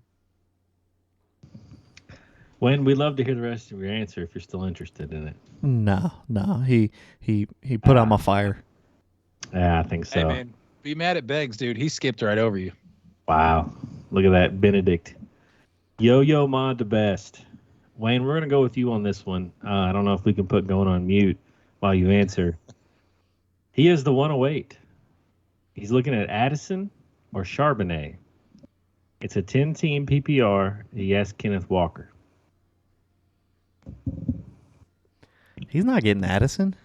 Wayne, we'd love to hear the rest of your answer if you're still interested in it. No. He put out my fire. Yeah, I think so. Hey, man, be mad at Beggs, dude. He skipped right over you. Wow. Look at that, Benedict. Yo, Ma, the best. Wayne, we're going to go with you on this one. I don't know if we can put going on mute while you answer. He is the 108. He's looking at Addison or Charbonnet. It's a 10-team PPR. He asked Kenneth Walker. He's not getting Addison.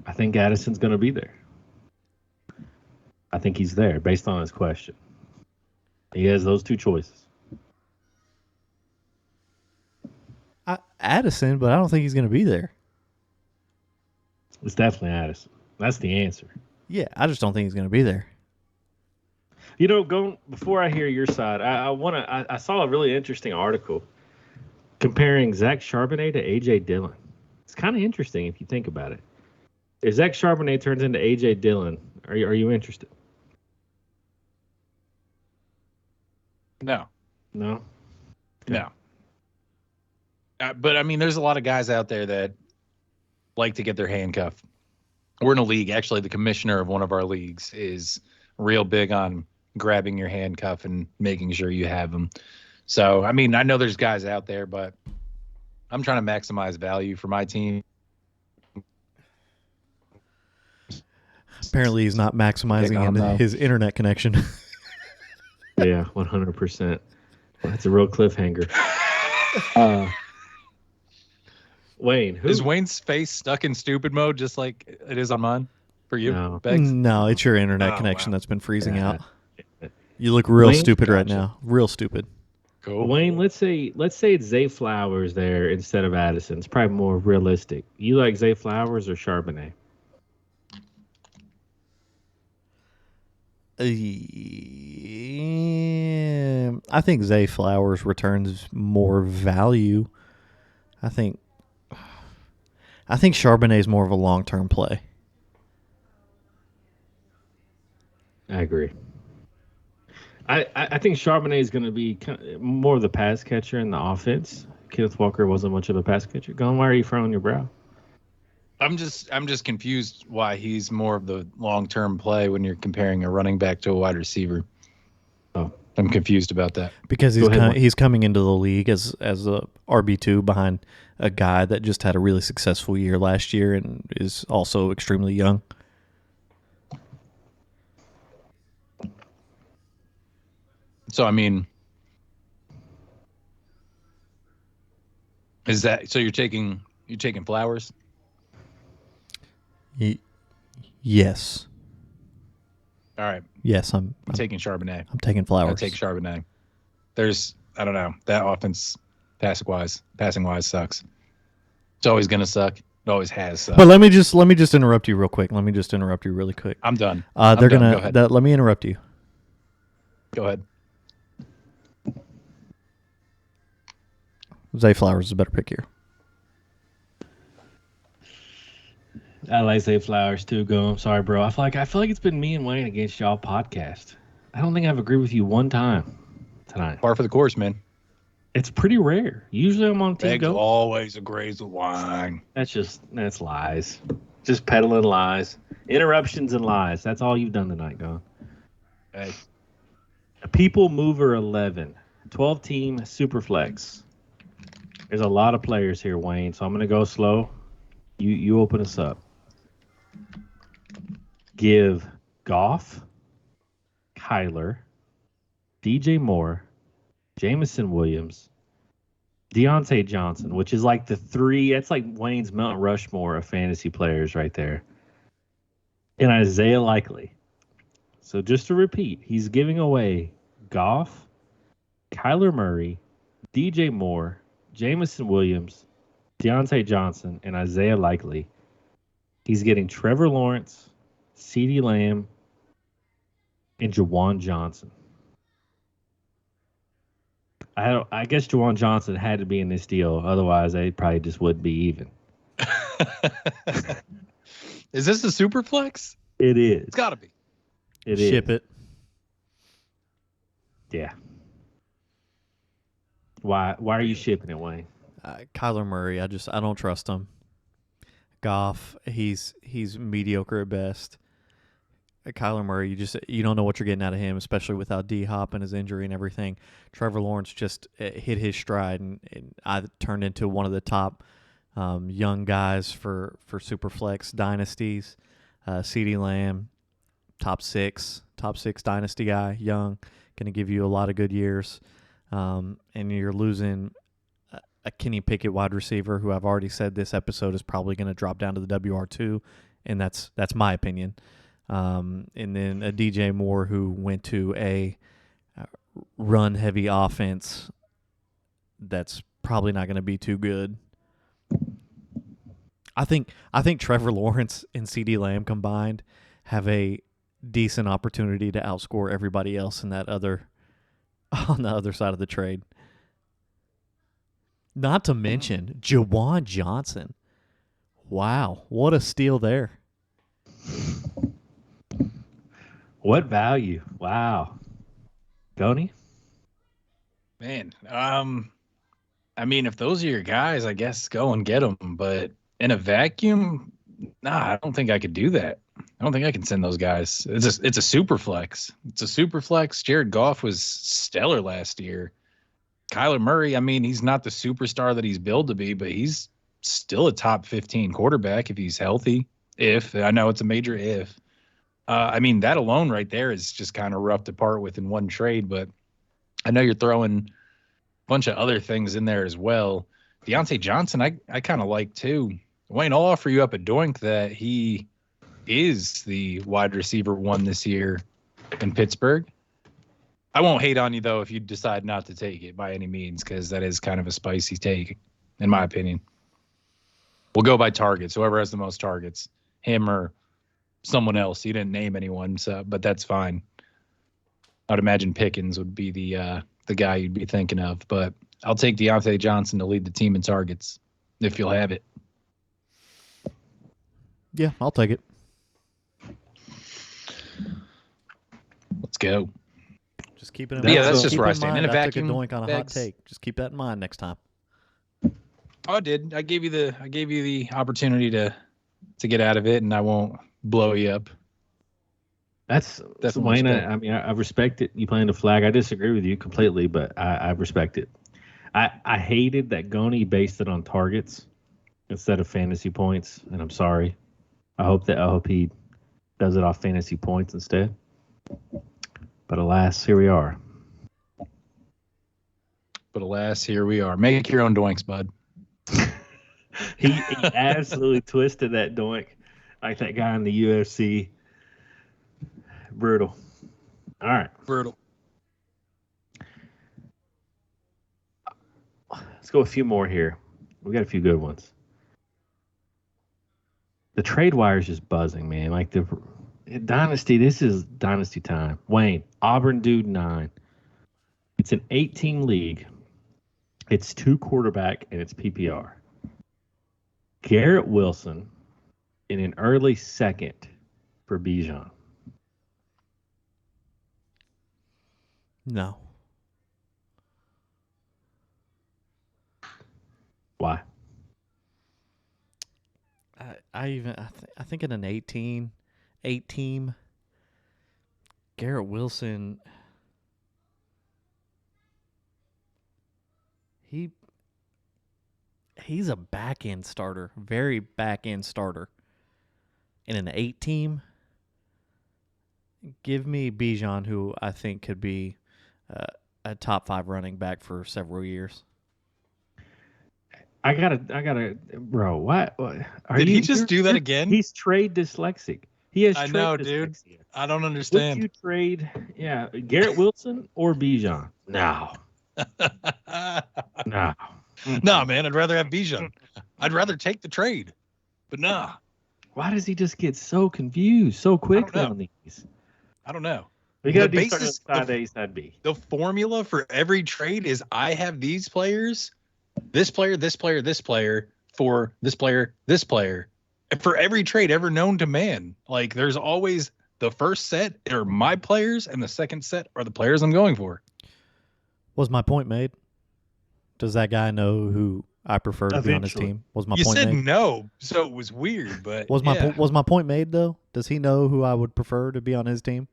I think Addison's going to be there. I think he's there based on his question. He has those two choices. Addison, but I don't think he's going to be there. It's definitely Addison. That's the answer. Yeah, I just don't think he's going to be there. You know, going before I hear your side, I saw a really interesting article comparing Zach Charbonnet to AJ Dillon. It's kind of interesting if you think about it. If Zach Charbonnet turns into AJ Dillon, are you interested? No. No. No. But I mean, there's a lot of guys out there that like to get their handcuff. We're in a league. Actually, the commissioner of one of our leagues is real big on grabbing your handcuff and making sure you have them. So, I mean, I know there's guys out there, but I'm trying to maximize value for my team. Apparently, he's not maximizing his internet connection. Yeah, 100%. That's a real cliffhanger. Wayne, who? Is Wayne's face stuck in stupid mode just like it is on mine for you? No. Beggs? No, it's your internet Oh, connection wow. that's been freezing Yeah. out. You look real Wayne? stupid right Gotcha. now. Real stupid. Cool. Wayne, let's say it's Zay Flowers there instead of Addison. It's probably more realistic. You like Zay Flowers or Charbonnet? I think Zay Flowers returns more value. I think Charbonnet is more of a long-term play. I agree. I think Charbonnet is going to be more of the pass catcher in the offense. Kenneth Walker wasn't much of a pass catcher. Gone, why are you frowning your brow? I'm just confused why he's more of the long-term play when you're comparing a running back to a wide receiver. Oh. I'm confused about that. Because Go ahead, Mike. he's coming into the league as a RB2 behind a guy that just had a really successful year last year and is also extremely young. So I mean, is that so? You're taking Flowers? Yes. All right, Yes, I'm taking Charbonnet. I'm taking Flowers. I take Charbonnet. I don't know, that offense passing wise sucks. It's always gonna suck. It always has sucked. But let me just interrupt you real quick. Let me just interrupt you really quick. I'm done. They're done. Go gonna. ahead. Let me interrupt you. Go ahead. Zay Flowers is a better pick here. I like Zay Flowers too. Go. I'm sorry, bro. I feel like it's been me and Wayne against y'all podcast. I don't think I've agreed with you one time tonight. Par for the course, man. It's pretty rare. Usually I'm on Team Beggs Go. always agrees with wine. That's lies. Just peddling lies. Interruptions and lies. That's all you've done tonight, Gone. Hey, People Mover 11. 12-team Superflex. There's a lot of players here, Wayne, so I'm going to go slow. You open us up. Give Goff, Kyler, DJ Moore, Jameson Williams, Deontay Johnson, which is like the three. That's like Wayne's Mount Rushmore of fantasy players right there. And Isaiah Likely. So just to repeat, he's giving away Goff, Kyler Murray, DJ Moore, Jameson Williams, Deontay Johnson, and Isaiah Likely. He's getting Trevor Lawrence, CeeDee Lamb, and Jawan Johnson. I guess Jawan Johnson had to be in this deal. Otherwise, they probably just wouldn't be even. is this a super flex? It is. It's got to be. It is. Ship it. Yeah. Why are you shipping it, Wayne? Kyler Murray, I don't trust him. Goff, he's mediocre at best. Kyler Murray, you don't know what you're getting out of him, especially without D-Hop and his injury and everything. Trevor Lawrence just hit his stride and I turned into one of the top young guys for Superflex dynasties. CeeDee Lamb, top six dynasty guy, young, going to give you a lot of good years. And you're losing a Kenny Pickett wide receiver, who I've already said this episode is probably going to drop down to the WR2, and that's my opinion. And then a DJ Moore, who went to a run-heavy offense that's probably not going to be too good. I think Trevor Lawrence and CeeDee Lamb combined have a decent opportunity to outscore everybody else on the other side of the trade. Not to mention Jawan Johnson. Wow, what a steal there. What value? Wow. Goni? Man, I mean, if those are your guys, I guess go and get them. But in a vacuum, I don't think I could do that. I don't think I can send those guys. It's a super flex. It's a super flex. Jared Goff was stellar last year. Kyler Murray, I mean, he's not the superstar that he's billed to be, but he's still a top 15 quarterback if he's healthy. I know it's a major if. I mean, that alone right there is just kind of rough to part with in one trade, but I know you're throwing a bunch of other things in there as well. Deontay Johnson, I kind of like too. Wayne, I'll offer you up a doink that he is the wide receiver 1 this year in Pittsburgh. I won't hate on you, though, if you decide not to take it by any means, because that is kind of a spicy take, in my opinion. We'll go by targets. Whoever has the most targets, him or someone else. You didn't name anyone, but that's fine. I'd imagine Pickens would be the guy you'd be thinking of, but I'll take Deontay Johnson to lead the team in targets if you'll have it. Yeah, I'll take it. Let's go. Just keep it in mind. Yeah, that's just keep where I in stand. mind In a I took vacuum, doink on a hot Beggs. take. Just keep that in mind next time. Oh, I did. I gave you the opportunity to get out of it, and I won't blow you up. That's Wayne. I mean, I respect it. You playing the flag. I disagree with you completely, but I respect it. I hated that Goni based it on targets instead of fantasy points, and I'm sorry. I hope he does it off fantasy points instead. But alas, here we are. Make your own doinks, bud. He absolutely twisted that doink like that guy in the UFC. Brutal. All right. Brutal. Let's go a few more here. We got a few good ones. The trade wire is just buzzing, man. Like the Dynasty, this is Dynasty time. Wayne, Auburn Dude 9. It's an 8-team league. It's 2 quarterback, and it's PPR. Garrett Wilson in an early second for Bijan. No. Why? I think in an 8 team, Garrett Wilson, he's a back end starter, very back end starter. In an 8 team, give me Bijan, who I think could be a top 5 running back for several years. I gotta, bro. What Did he just do that again? He's trade dyslexic. He has. I trade know, dyslexia. dude. I don't understand. Would you trade? Yeah, Garrett Wilson or Bijan? No. No. Nah, man. I'd rather have Bijan. I'd rather take the trade, but nah. Why does he just get so confused so quickly on these? I don't know. We got to The do basis side of- A, side B. The formula for every trade is I have these players, this player, this player, this player, for this player, this player. And for every trade ever known to man, like there's always the first set are my players and the second set are the players I'm going for. Was my point made? Does that guy know who I prefer to be on his Eventually. team? Was my You point said made? no, so it was weird, but Was my point made though? Does he know who I would prefer to be on his team?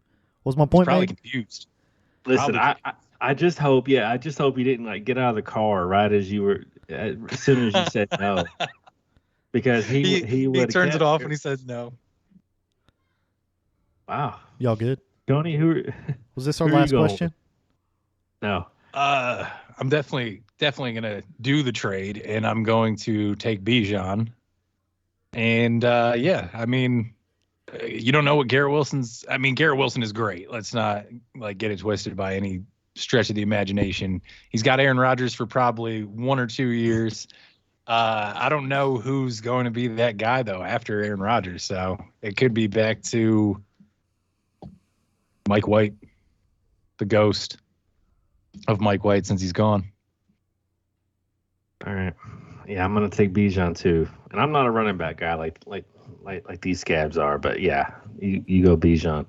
Was my point probably made? confused. Listen, Probably. I just hope, I just hope you didn't like get out of the car right as you were, as soon as you said no, because he He would turns it off when he says no. Wow. Y'all good? Goni, who Was this our Who are you last going question? no. I'm definitely gonna do the trade, and I'm going to take Bijan. And yeah, I mean, you don't know what Garrett Wilson's. I mean, Garrett Wilson is great. Let's not like get it twisted by any stretch of the imagination. He's got Aaron Rodgers for probably 1 or 2 years. I don't know who's going to be that guy though after Aaron Rodgers. So it could be back to Mike White, the ghost of Mike White since he's gone. All right. Yeah, I'm gonna take Bijan too. And I'm not a running back guy like these scabs are, but yeah, you go Bijan.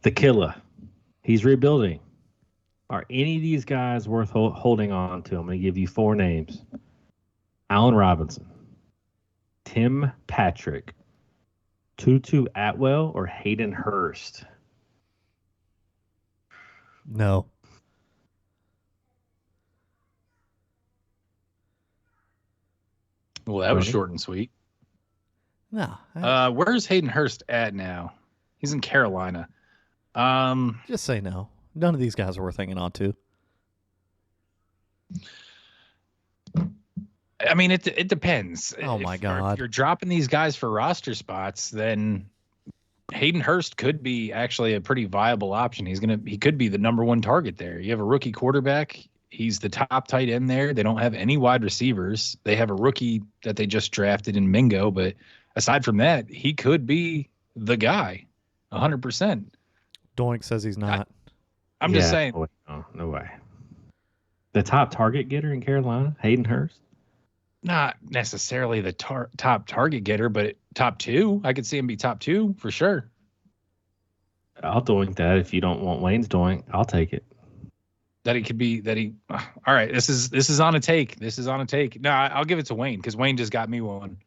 The killer. He's rebuilding. Are any of these guys worth holding on to? I'm going to give you 4 names. Allen Robinson, Tim Patrick, Tutu Atwell, or Hayden Hurst? No. Well, that was Right. short and sweet. No. Where's Hayden Hurst at now? He's in Carolina. Just say no. None of these guys are worth hanging on to. I mean, it depends. Oh, my God. If you're dropping these guys for roster spots, then Hayden Hurst could be actually a pretty viable option. He could be the number 1 target there. You have a rookie quarterback. He's the top tight end there. They don't have any wide receivers. They have a rookie that they just drafted in Mingo, but aside from that, he could be the guy, 100%. Doink says he's not. I'm just saying. No way. The top target getter in Carolina, Hayden Hurst? Not necessarily the top target getter, but top 2. I could see him be top 2 for sure. I'll doink that. If you don't want Wayne's doink, I'll take it. All right, this is on a take. This is on a take. No, I'll give it to Wayne because Wayne just got me one.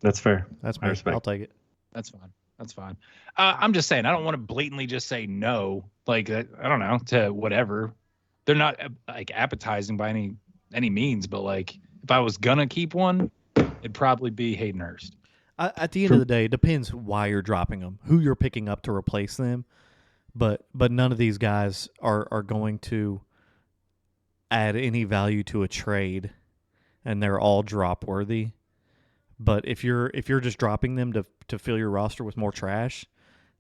That's fair. That's I me. respect. I'll take it. That's fine. I'm just saying, I don't want to blatantly just say no. Like, I don't know, to whatever. They're not like appetizing by any means, but like if I was gonna keep one, it'd probably be Hayden Hurst. At the end of the day, it depends why you're dropping them, who you're picking up to replace them. But none of these guys are going to add any value to a trade, and they're all drop worthy. But if you're just dropping them to fill your roster with more trash,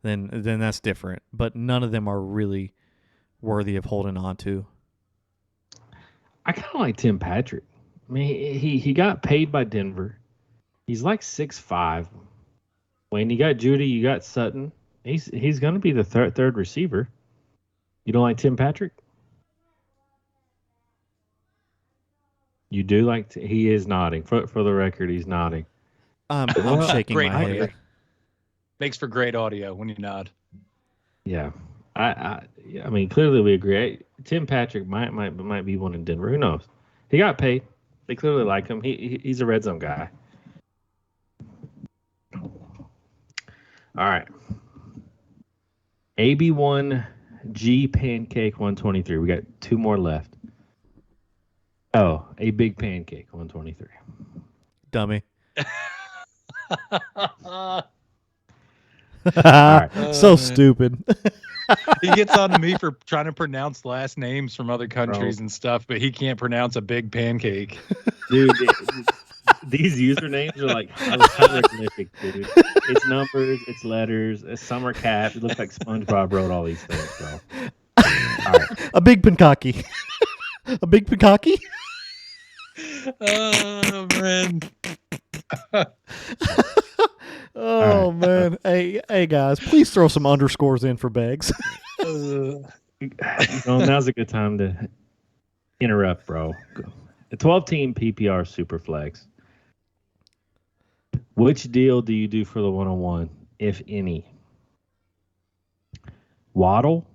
then that's different. But none of them are really worthy of holding on to. I kind of like Tim Patrick. I mean, he got paid by Denver. He's like 6'5". Wayne, you got Judy, you got Sutton. He's going to be the third receiver. You don't like Tim Patrick? You do like he is nodding. For the record, he's nodding. I'm shaking Great my audio. head. Makes for great audio when you nod. Yeah. I mean, clearly we agree. Tim Patrick might be one in Denver. Who knows? He got paid. They clearly like him. He's a red zone guy. All right. AB1G Pancake 123. We got 2 more left. Oh, a big pancake 123. Dummy. All right. So stupid. He gets on to me for trying to pronounce last names from other countries and stuff, but he can't pronounce a big pancake. Dude, these usernames are like hieroglyphic, dude. It's numbers, it's letters, some are caps. It looks like SpongeBob wrote all these things, bro. All right. A big pankaki. A big pankaki? Oh, man. Oh, man. Hey, guys, please throw some underscores in for Beggs. Now's a good time to interrupt, bro. The 12-team PPR Superflex. Which deal do you do for the 101, if any? Waddle,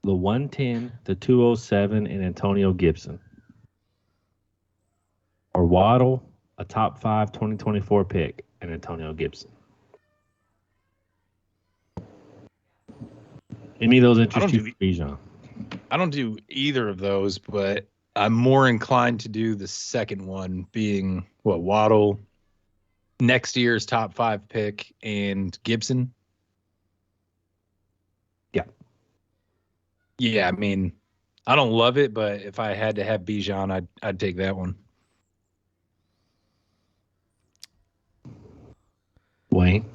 the 110, the 207, and Antonio Gibson. Or Waddle, a top 5 2024 pick, and Antonio Gibson. Any of those interest you, Bijan? I don't do either of those, but I'm more inclined to do the second one, being Waddle, next year's top 5 pick, and Gibson. Yeah, I mean, I don't love it, but if I had to have Bijan, I'd take that one. Wayne.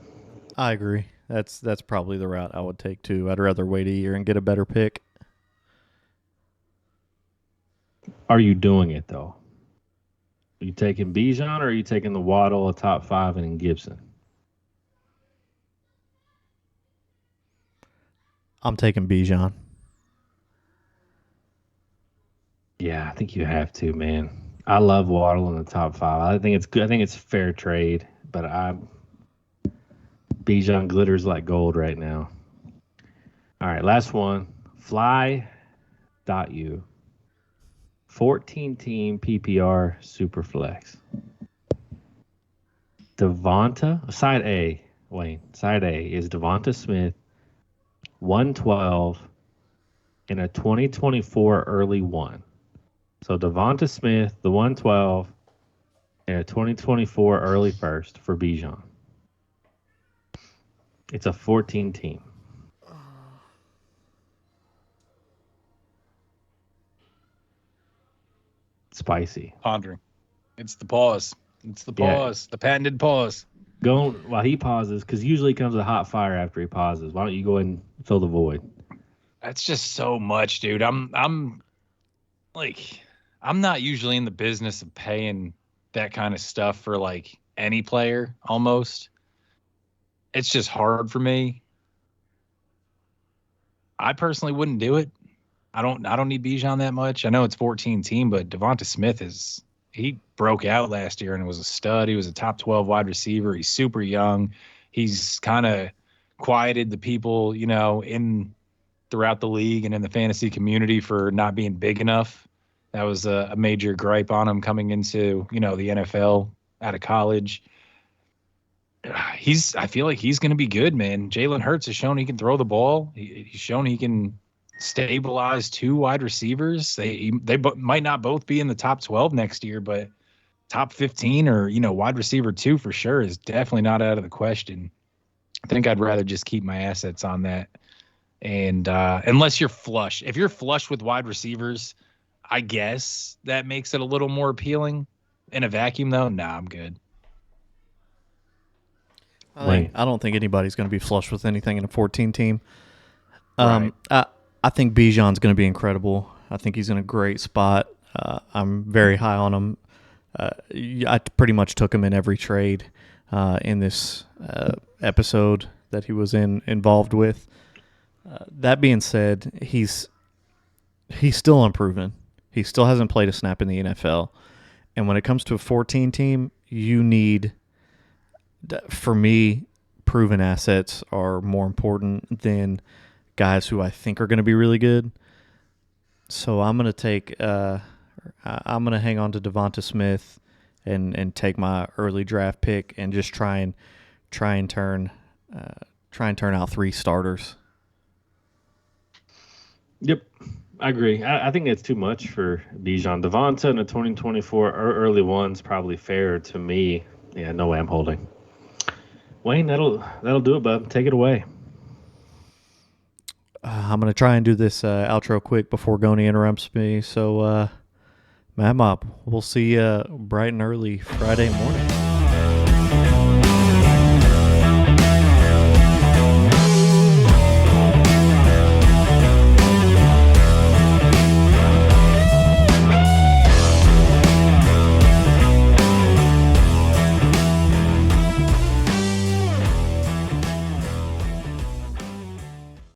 I agree. That's probably the route I would take too. I'd rather wait a year and get a better pick. Are you doing it though? Are you taking Bijan or are you taking the Waddle, a top 5, and then Gibson? I'm taking Bijan. Yeah, I think you have to, man. I love Waddle in the top 5. I think it's good. I think it's fair trade, but Bijan glitters like gold right now. All right, last one. Fly.u. 14 team PPR Superflex. Devonta, side A, Wayne, side A is Devonta Smith, 112 in a 2024 early one. So Devonta Smith, the 112 in a 2024 early first for Bijan. It's a 14 team. Spicy. Pondering. It's the pause. It's the Yeah. pause. The patented pause. Go while he pauses, because usually comes a hot fire after he pauses. Why don't you go ahead and fill the void? That's just so much, dude. I'm like, I'm not usually in the business of paying that kind of stuff for like any player almost. It's just hard for me. I personally wouldn't do it. I don't need Bijan that much. I know it's 14 team, but Devonta Smith he broke out last year and was a stud. He was a top 12 wide receiver. He's super young. He's kind of quieted the people, in throughout the league and in the fantasy community for not being big enough. That was a major gripe on him coming into, the NFL out of college. I feel like he's going to be good, man. Jalen Hurts has shown he can throw the ball. He's shown he can stabilize 2 wide receivers. They might not both be in the top 12 next year, but top 15 or, wide receiver 2 for sure is definitely not out of the question. I think I'd rather just keep my assets on that. And unless you're flush, if you're flush with wide receivers, I guess that makes it a little more appealing. In a vacuum, though, nah, I'm good. I don't think anybody's going to be flush with anything in a 14 team. Right. I think Bijan's going to be incredible. I think he's in a great spot. I'm very high on him. I pretty much took him in every trade in this episode that he was involved with. That being said, he's still unproven. He still hasn't played a snap in the NFL. And when it comes to a 14 team, you need, for me, proven assets are more important than guys who I think are going to be really good. So I'm going to hang on to Devonta Smith and take my early draft pick and just try and turn out 3 starters. Yep, I agree. I think that's too much for Bijan. Devonta in the 2024 early one's probably fair to me. Yeah, no way I'm holding. Wayne, that'll do it, bud. Take it away. I'm going to try and do this outro quick before Goni interrupts me. So, Mad Mob, we'll see you bright and early Friday morning.